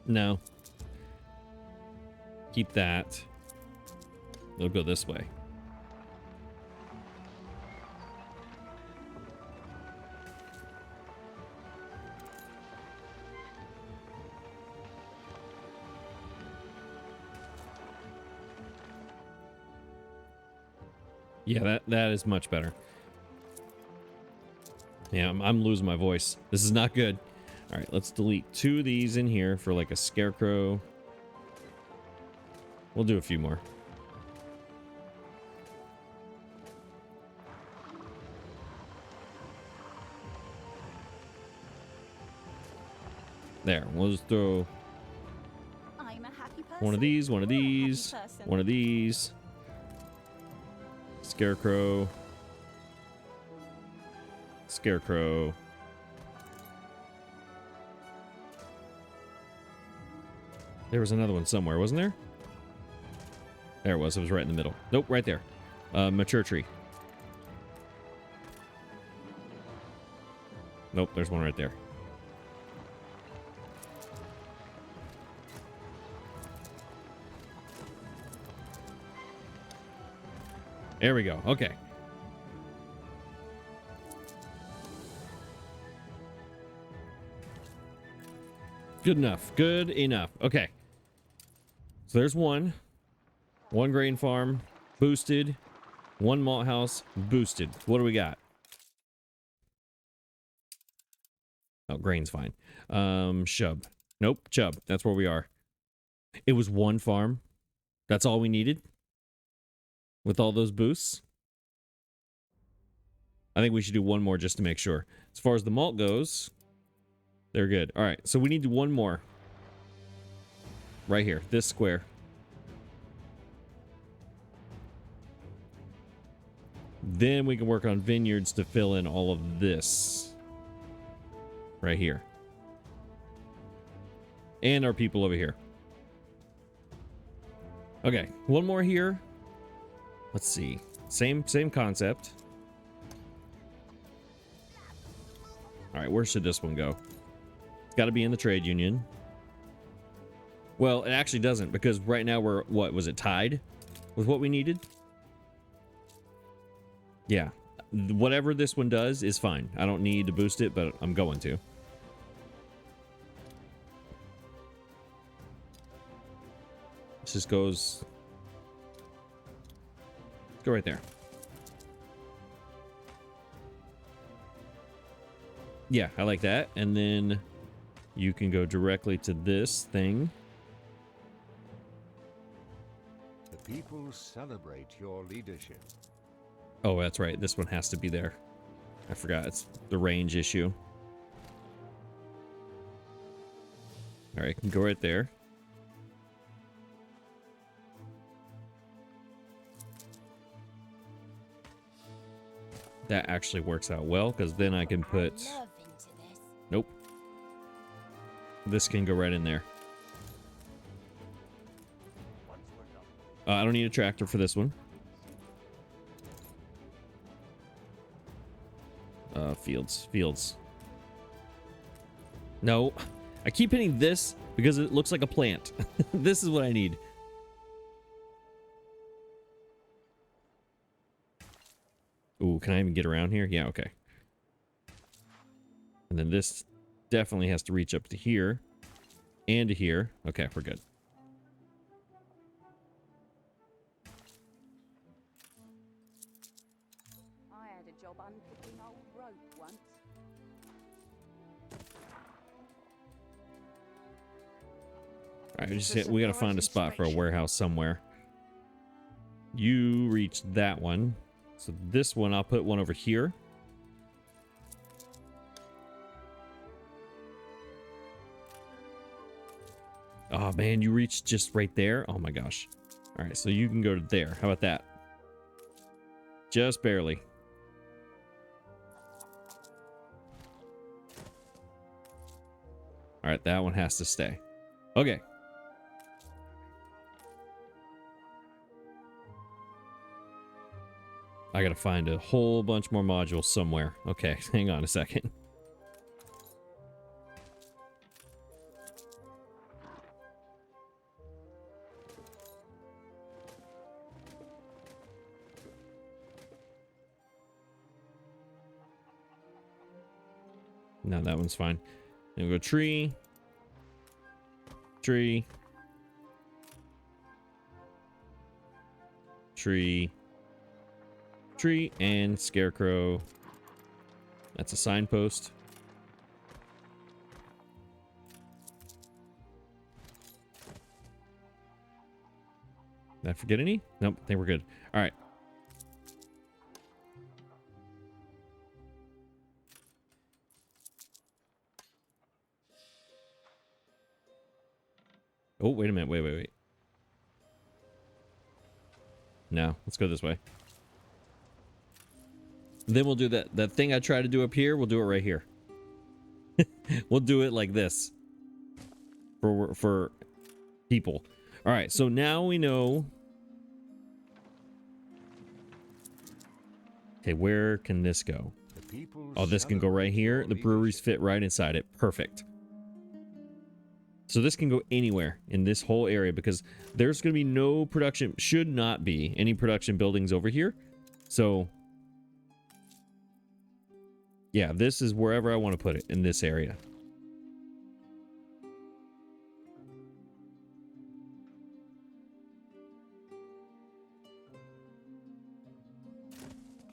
No. Keep that. It'll go this way. Yeah, that is much better. Yeah, I'm losing my voice. This is not good. All right, let's delete 2 of these in here for like a scarecrow. We'll do a few more. There, we'll just throw I'm a happy person. one of these, one of You're a happy these, person. one of these. Scarecrow. Scarecrow. There was another one somewhere, wasn't there? There it was. It was right in the middle. Nope, right there. Mature tree. Nope, there's one right there. There we go. Okay. Good enough. Good enough. Okay. So there's one. One grain farm. Boosted. One malt house boosted. What do we got? Oh, grain's fine. Shub. Nope, chub. That's where we are. It was one farm. That's all we needed? With all those boosts? I think we should do one more just to make sure. As far as the malt goes, they're good. All right, so we need one more. Right here, this square. Then we can work on vineyards to fill in all of this. Right here. And our people over here. Okay, one more here. Let's see. Same concept. All right, where should this one go? It's got to be in the trade union. Well, it actually doesn't, because right now we're, what, was it tied with what we needed? Yeah. Whatever this one does is fine. I don't need to boost it, but I'm going to. This just goes... Let's go right there. Yeah, I like that. And then you can go directly to this thing. The people celebrate your leadership. Oh, that's right. This one has to be there. I forgot. It's the range issue. All right, can go right there. That actually works out well, because then I can put... Nope. This can go right in there. I don't need a tractor for this one. Fields. No, I keep hitting this because it looks like a plant. This is what I need. Ooh, can I even get around here? Yeah, okay. And then this definitely has to reach up to here and to here. Okay, we're good. I had a job unpicking old rope once. All right, we gotta find a spot for a warehouse somewhere. You reach that one. So this one, I'll put one over here. Oh man, you reached just right there. Oh my gosh. All right, so you can go to there. How about that? Just barely. All right, that one has to stay. Okay. I gotta find a whole bunch more modules somewhere. Okay, hang on a second. No, that one's fine. Then we'll go tree. Tree. Tree. Tree and scarecrow. That's a signpost. Did I forget any? Nope, I think we're good. All right. Oh, wait a minute. Wait. No, let's go this way. Then we'll do that thing I tried to do up here. We'll do it right here. We'll do it like this for people. All right, so now we know. Okay, where can this go? Oh, this can go right here. The breweries fit right inside it. Perfect. So this can go anywhere in this whole area because there's going to be no production, should not be any production buildings over here. So yeah, this is wherever I want to put it in this area.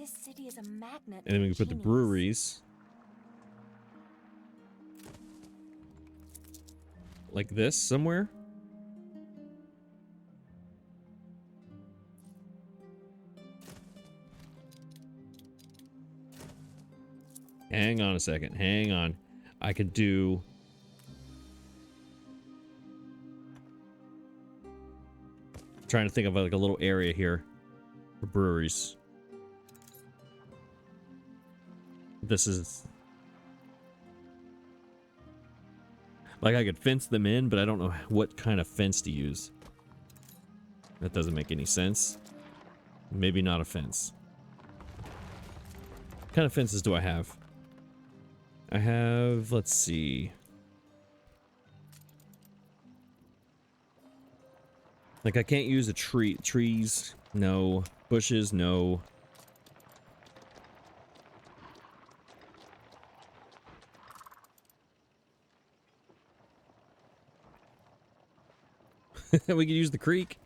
This city is a magnet. And then we for can put the genies. breweries. Like this somewhere. Hang on a second. Hang on. I could do... trying to think of like a little area here for breweries. This is... like I could fence them in, but I don't know what kind of fence to use. That doesn't make any sense. Maybe not a fence. What kind of fences do I have? I have, let's see. Like I can't use a tree. Trees, no. Bushes, no. We could use the creek.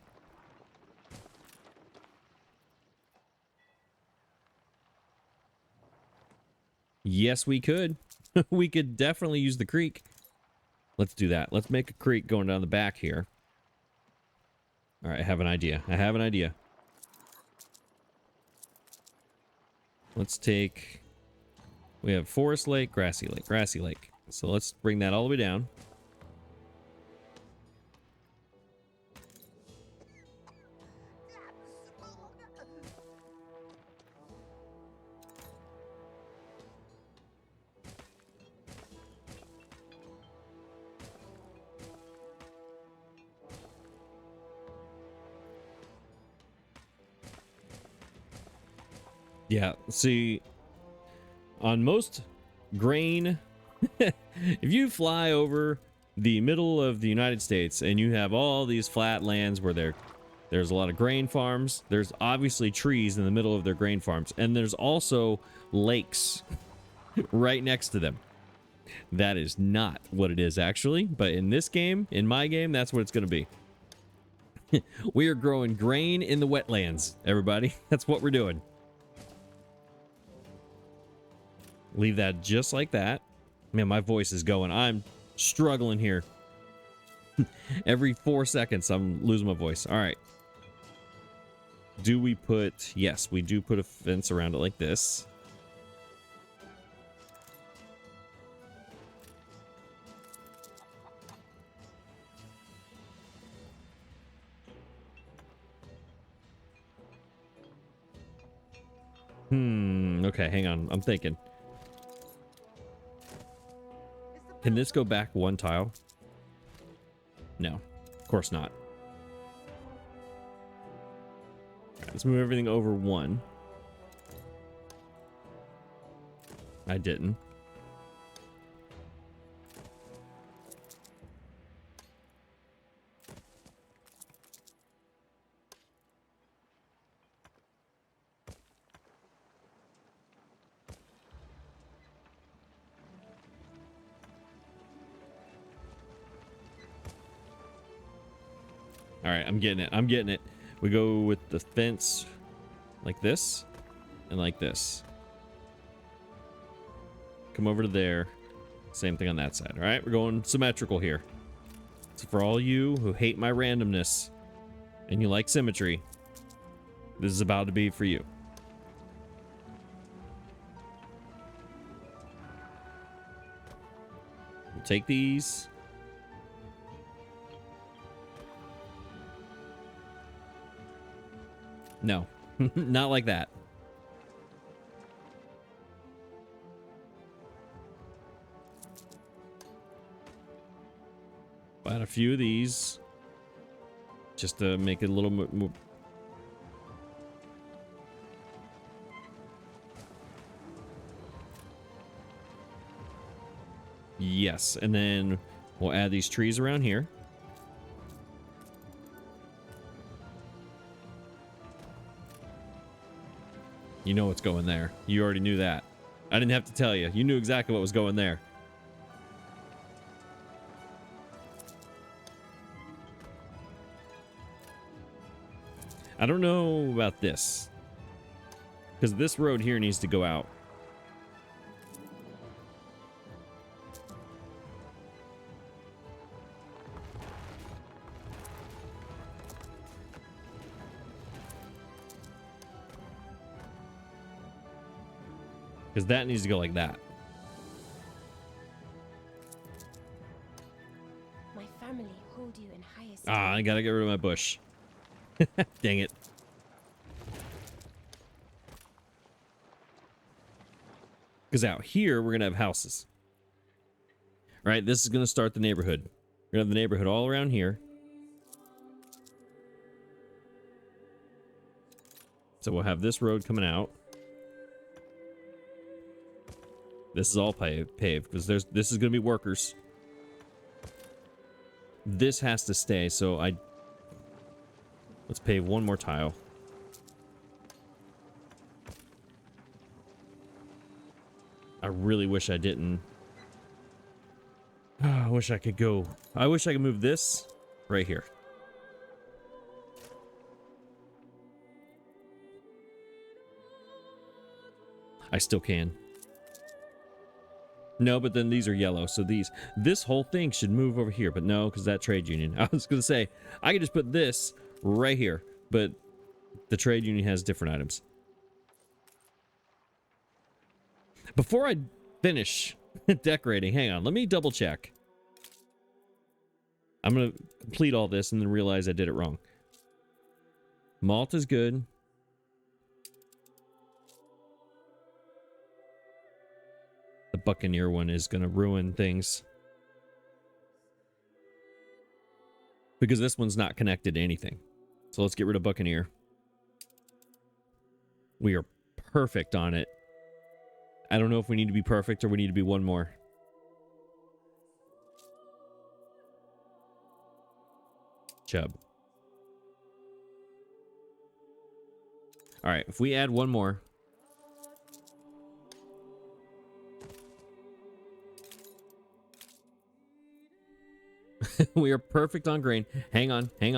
Yes, we could. We could definitely use the creek. Let's do that. Let's make a creek going down the back here. All right, I have an idea. I have an idea. Let's take... we have Forest Lake, Grassy Lake, Grassy Lake. So let's bring that all the way down. Yeah, see, on most grain, if you fly over the middle of the United States and you have all these flat lands where there's a lot of grain farms, there's obviously trees in the middle of their grain farms, and there's also lakes right next to them. That is not what it is actually, but in this game, in my game, that's what it's going to be. We are growing grain in the wetlands, everybody. That's what we're doing. Leave that just like that. Man, my voice is going. I'm struggling here. Every 4 seconds, I'm losing my voice. All right. Do we put... yes, we do put a fence around it like this. Okay, hang on. I'm thinking. Can this go back one tile? No, of course not. All right, let's move everything over one. I didn't. All right, I'm getting it. I'm getting it. We go with the fence like this and like this. Come over to there. Same thing on that side. All right, we're going symmetrical here. So for all you who hate my randomness and you like symmetry, this is about to be for you. We'll take these. No, not like that. Add a few of these just to make it a little more. Yes, and then we'll add these trees around here. You know what's going there. You already knew that. I didn't have to tell you. You knew exactly what was going there. I don't know about this. Because this road here needs to go out. Because that needs to go like that. My family hold you in highest Ah, I gotta get rid of my bush. Dang it. Because out here, we're gonna have houses. Right, this is gonna start the neighborhood. We're gonna have the neighborhood all around here. So we'll have this road coming out. This is all paved because this is gonna be workers. This has to stay, so let's pave one more tile. I really wish I didn't. I wish I could go. I wish I could move this right here. I still can. No, but then these are yellow, so this whole thing should move over here, but no, because that trade union. I was gonna say I could just put this right here, but the trade union has different items. Before I finish decorating, hang on, let me double check. I'm gonna complete all this and then realize I did it wrong. Malt is good. The Buccaneer one is gonna ruin things. Because this one's not connected to anything. So let's get rid of Buccaneer. We are perfect on it. I don't know if we need to be perfect or we need to be one more. Chub. All right, if we add one more. We are perfect on grain. Hang on. I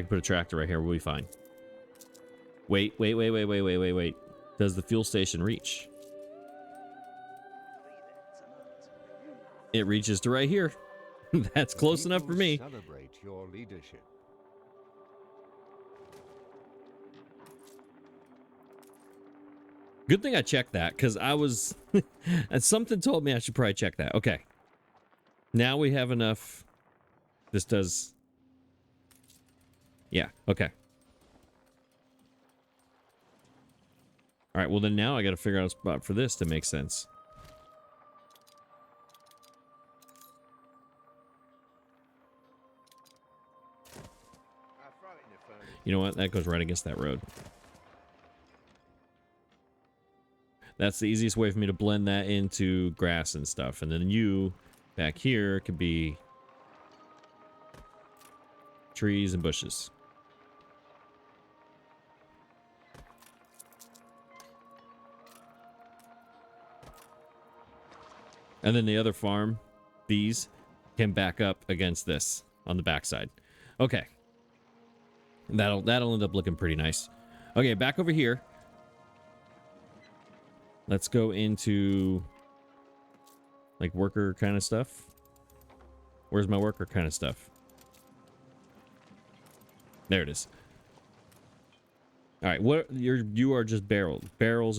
can put a tractor right here. We'll be fine. Wait. Does the fuel station reach? It reaches to right here. That's close enough for me. Celebrate your leadership. Good thing I checked that, because I was... and something told me I should probably check that. Okay. Now we have enough. This does... Yeah, okay. All right, well then now I got to figure out a spot for this to make sense. You know what? That goes right against that road. That's the easiest way for me to blend that into grass and stuff. And then you, back here, could be trees and bushes. And then the other farm, these, can back up against this on the backside. Okay. That'll end up looking pretty nice. Okay, back over here. Let's go into like worker kind of stuff. Where's my worker kind of stuff? There it is. All right, you are just barrels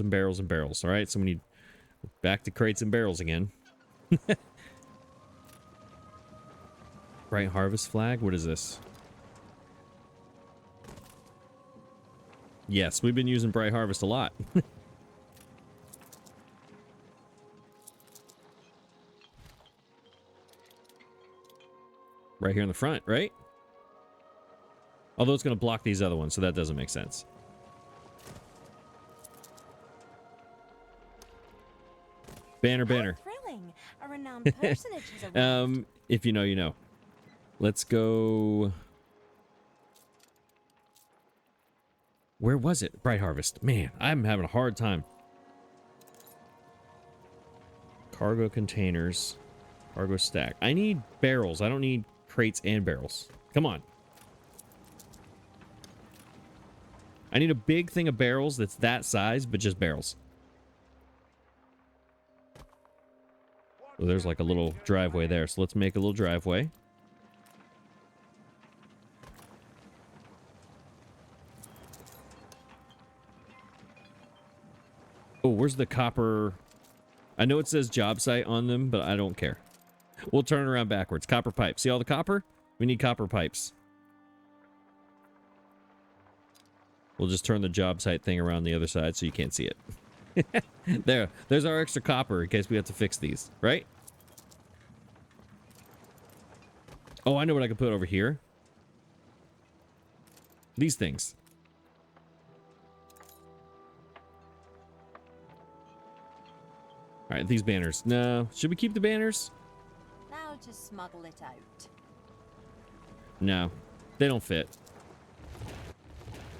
and barrels and barrels. All right, so we need back to crates and barrels again. Bright harvest flag. What is this? Yes, we've been using Bright Harvest a lot. Right here in the front, right? Although it's going to block these other ones, so that doesn't make sense. Banner. Thrilling. A renowned personage has arrived. If you know, you know. Let's go... Where was it? Bright Harvest. Man, I'm having a hard time. Cargo containers. Cargo stack. I need barrels. I don't need crates and barrels. Come on. I need a big thing of barrels that's that size, but just barrels. So there's like a little driveway there. So let's make a little driveway. Oh, where's the copper? I know it says job site on them, but I don't care. We'll turn it around backwards. Copper pipe. See all the copper? We need copper pipes. We'll just turn the job site thing around the other side so you can't see it. There's our extra copper in case we have to fix these, right? Oh, I know what I can put over here. These things. All right, these banners. No, should we keep the banners? Now to smuggle it out. No, they don't fit.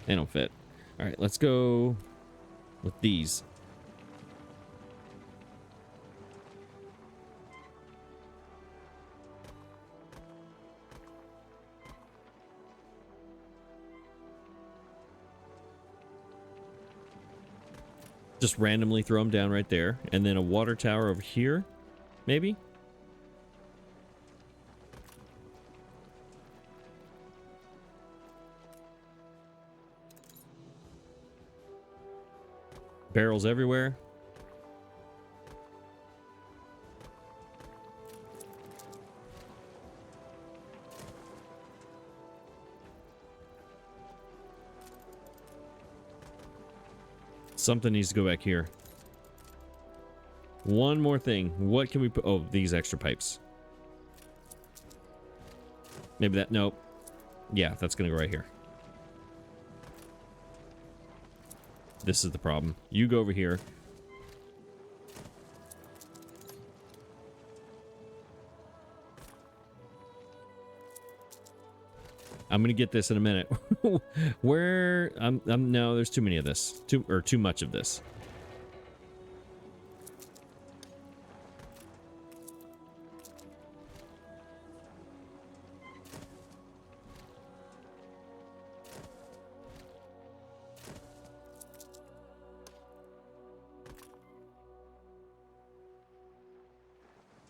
They don't fit. All right, let's go with these. Just randomly throw them down right there. And then a water tower over here, maybe? Barrels everywhere. Something needs to go back here. One more thing. What can we put? Oh, these extra pipes. Maybe that. Nope. Yeah, that's going to go right here. This is the problem. You go over here. I'm gonna get this in a minute. Where no, there's too many of this. Too much of this.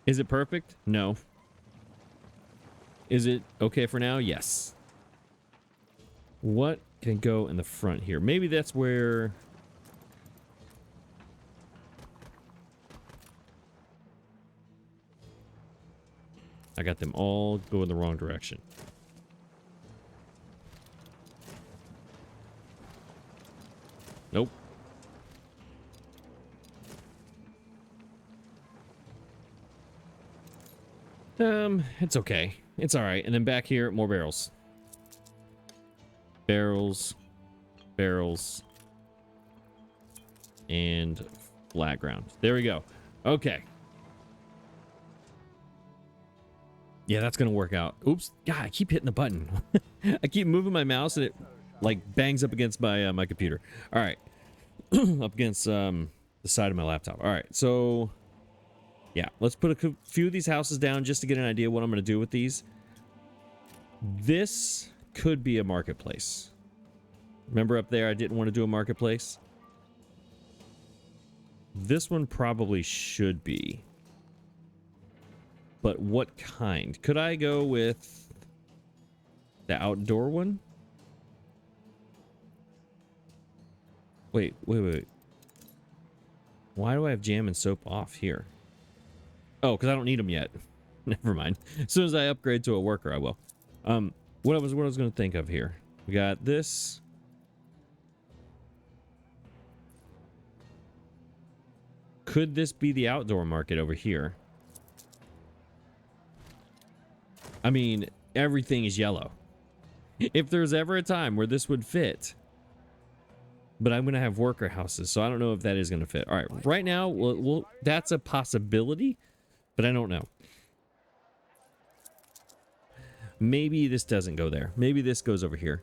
Is it perfect? No. Is it okay for now? Yes. What can go in the front here? Maybe that's where... I got them all go in the wrong direction. Nope. It's okay. It's all right. And then back here, more barrels. Barrels, barrels, and flat ground. There we go. Okay. Yeah, that's gonna work out. Oops. God, I keep hitting the button. I keep moving my mouse and it like bangs up against my my computer. All right. Up against the side of my laptop. All right. So yeah, let's put a few of these houses down just to get an idea what I'm gonna do with these. This could be a marketplace. Remember up there I didn't want to do a marketplace? This one probably should be. But what kind? Could I go with the outdoor one? Wait. Why do I have jam and soap off here? Oh, because I don't need them yet. Never mind. As soon as I upgrade to a worker, I will. What I was going to think of here. We got this. Could this be the outdoor market over here? I mean, everything is yellow. If there's ever a time where this would fit. But I'm going to have worker houses, so I don't know if that is going to fit. All right, right now, we'll that's a possibility, but I don't know. Maybe this doesn't go there. Maybe this goes over here.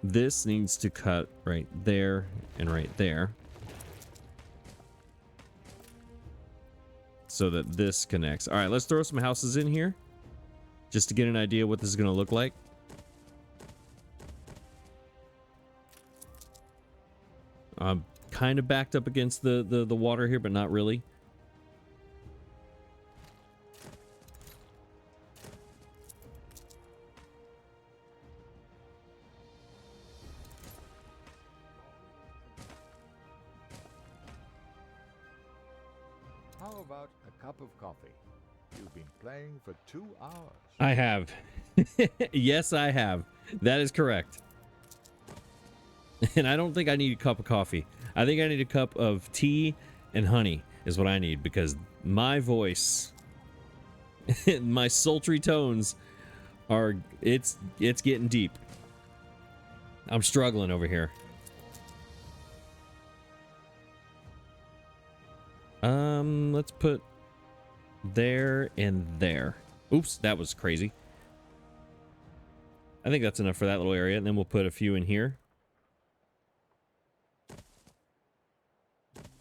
This needs to cut right there and right there. So that this connects. All right, let's throw some houses in here. Just to get an idea what this is going to look like. I'm kind of backed up against the water here, but not really. How about a cup of coffee? You've been playing for 2 hours. I have. Yes, I have. That is correct. And I don't think I need a cup of coffee. I think I need a cup of tea and honey is what I need, because my voice, my sultry tones are, it's getting deep. I'm struggling over here. Let's put there and there. Oops, that was crazy. I think that's enough for that little area, and then we'll put a few in here.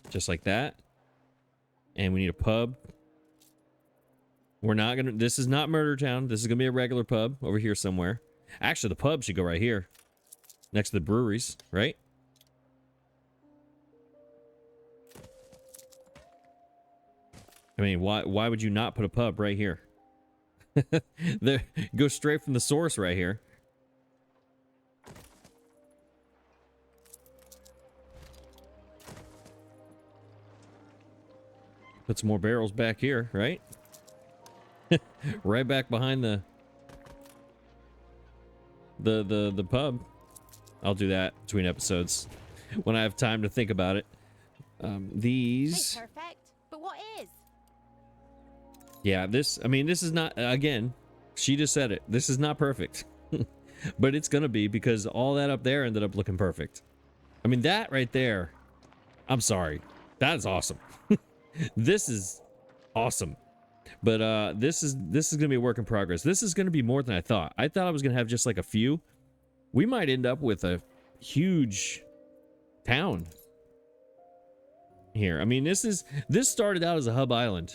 Just like that. And we need a pub. We're not gonna, this is not Murder Town. This is gonna be a regular pub over here somewhere. Actually, the pub should go right here. Next to the breweries, right? I mean, why would you not put a pub right here? There, go straight from the source right here. Put some more barrels back here, right? Right back behind the pub. I'll do that between episodes when I have time to think about it. These. Ain't perfect, but what is? Yeah, this, I mean, this is not, again, she just said it. This is not perfect. But it's gonna be, because all that up there ended up looking perfect. I mean, that right there, I'm sorry. That is awesome. This is awesome. But this is gonna be a work in progress. This is gonna be more than I thought. I thought I was gonna have just like a few. We might end up with a huge town here. I mean, this started out as a hub island,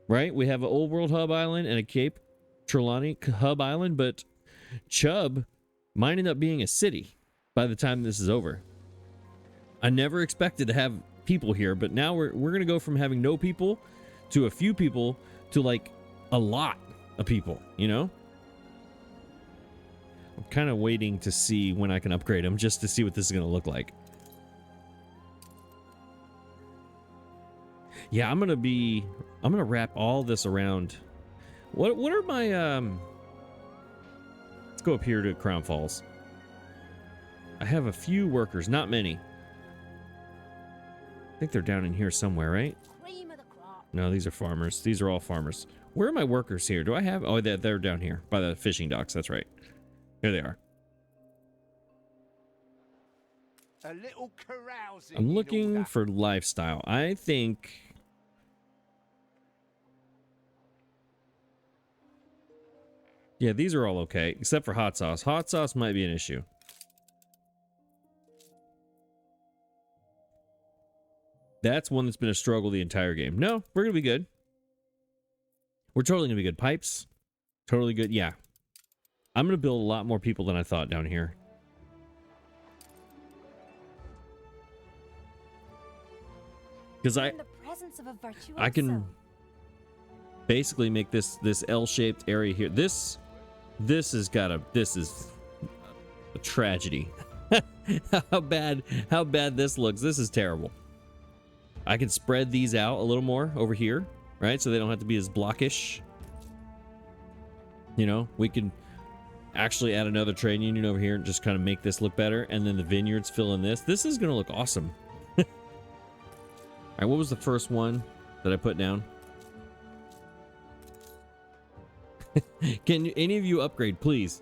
right? We have an old world hub island and a Cape Trelawney hub island, but Chubb might end up being a city by the time this is over. I never expected to have people here, but now we're gonna go from having no people to a few people to like a lot of people, you know? I'm kind of waiting to see when I can upgrade them, just to see what this is gonna look like. Yeah, I'm gonna wrap all this around. What are my let's go up here to Crown Falls. I have a few workers, not many. I think they're down in here somewhere, right? Cream of the crop. No, these are farmers. These are all farmers. Where are my workers here? Do I have, oh, they're down here by the fishing docks. That's right. Here they are. A little carousing. I'm in all looking that. for lifestyle. I think yeah, these are all okay, except for hot sauce. Hot sauce might be an issue. That's one that's been a struggle the entire game. No, we're gonna be good. We're totally gonna be good. Pipes, totally good. Yeah, I'm gonna build a lot more people than I thought down here. Because In the presence of a virtuoso. I can basically make this L-shaped area here. This is a tragedy. how bad this looks. This is terrible. I can spread these out a little more over here, right? So they don't have to be as blockish. You know, we can actually add another trade union over here and just kind of make this look better. And then the vineyards fill in this. This is going to look awesome. All right, what was the first one that I put down? Can any of you upgrade, please?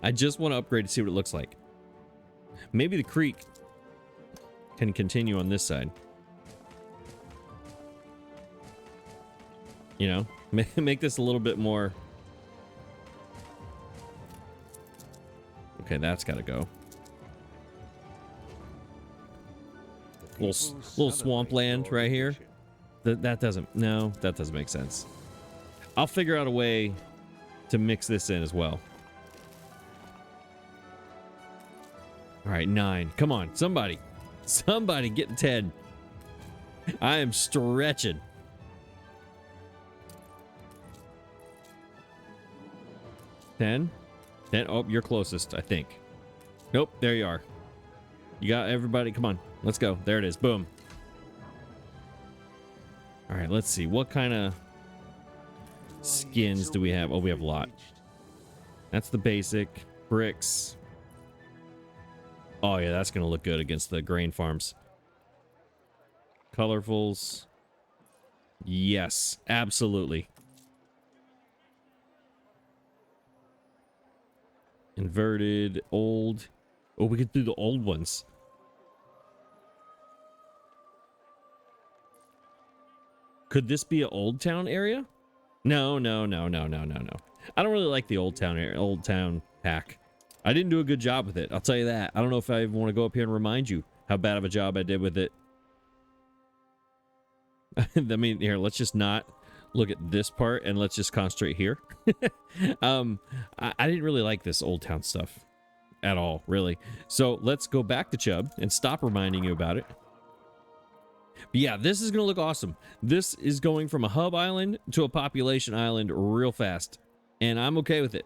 I just want to upgrade to see what it looks like. Maybe the creek can continue on this side. You know, make this a little bit more. Okay, that's got to go. Little swampland right here. That doesn't make sense. I'll figure out a way to mix this in as well. All right, 9. Come on, somebody. Somebody get to 10. I am stretching. 10. 10. Oh, you're closest, I think. Nope, there you are. You got everybody. Come on, let's go. There it is. Boom. All right, let's see. What kind of skins do we have? Oh, we have a lot. That's the basic. Bricks. Oh, yeah, that's going to look good against the grain farms. Colorfuls. Yes, absolutely. Inverted, old. Oh, we could do the old ones. Could this be an Old Town area? No. I don't really like the Old Town area, Old Town pack. I didn't do a good job with it. I'll tell you that. I don't know if I even want to go up here and remind you how bad of a job I did with it. I mean, here, let's just not look at this part and let's just concentrate here. I didn't really like this Old Town stuff at all, really. So let's go back to Chubb and stop reminding you about it. But yeah, this is going to look awesome. This is going from a hub island to a population island real fast. And I'm okay with it.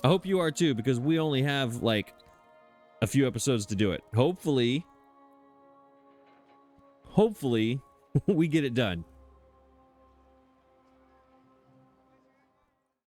I hope you are too, because we only have like a few episodes to do it. Hopefully we get it done.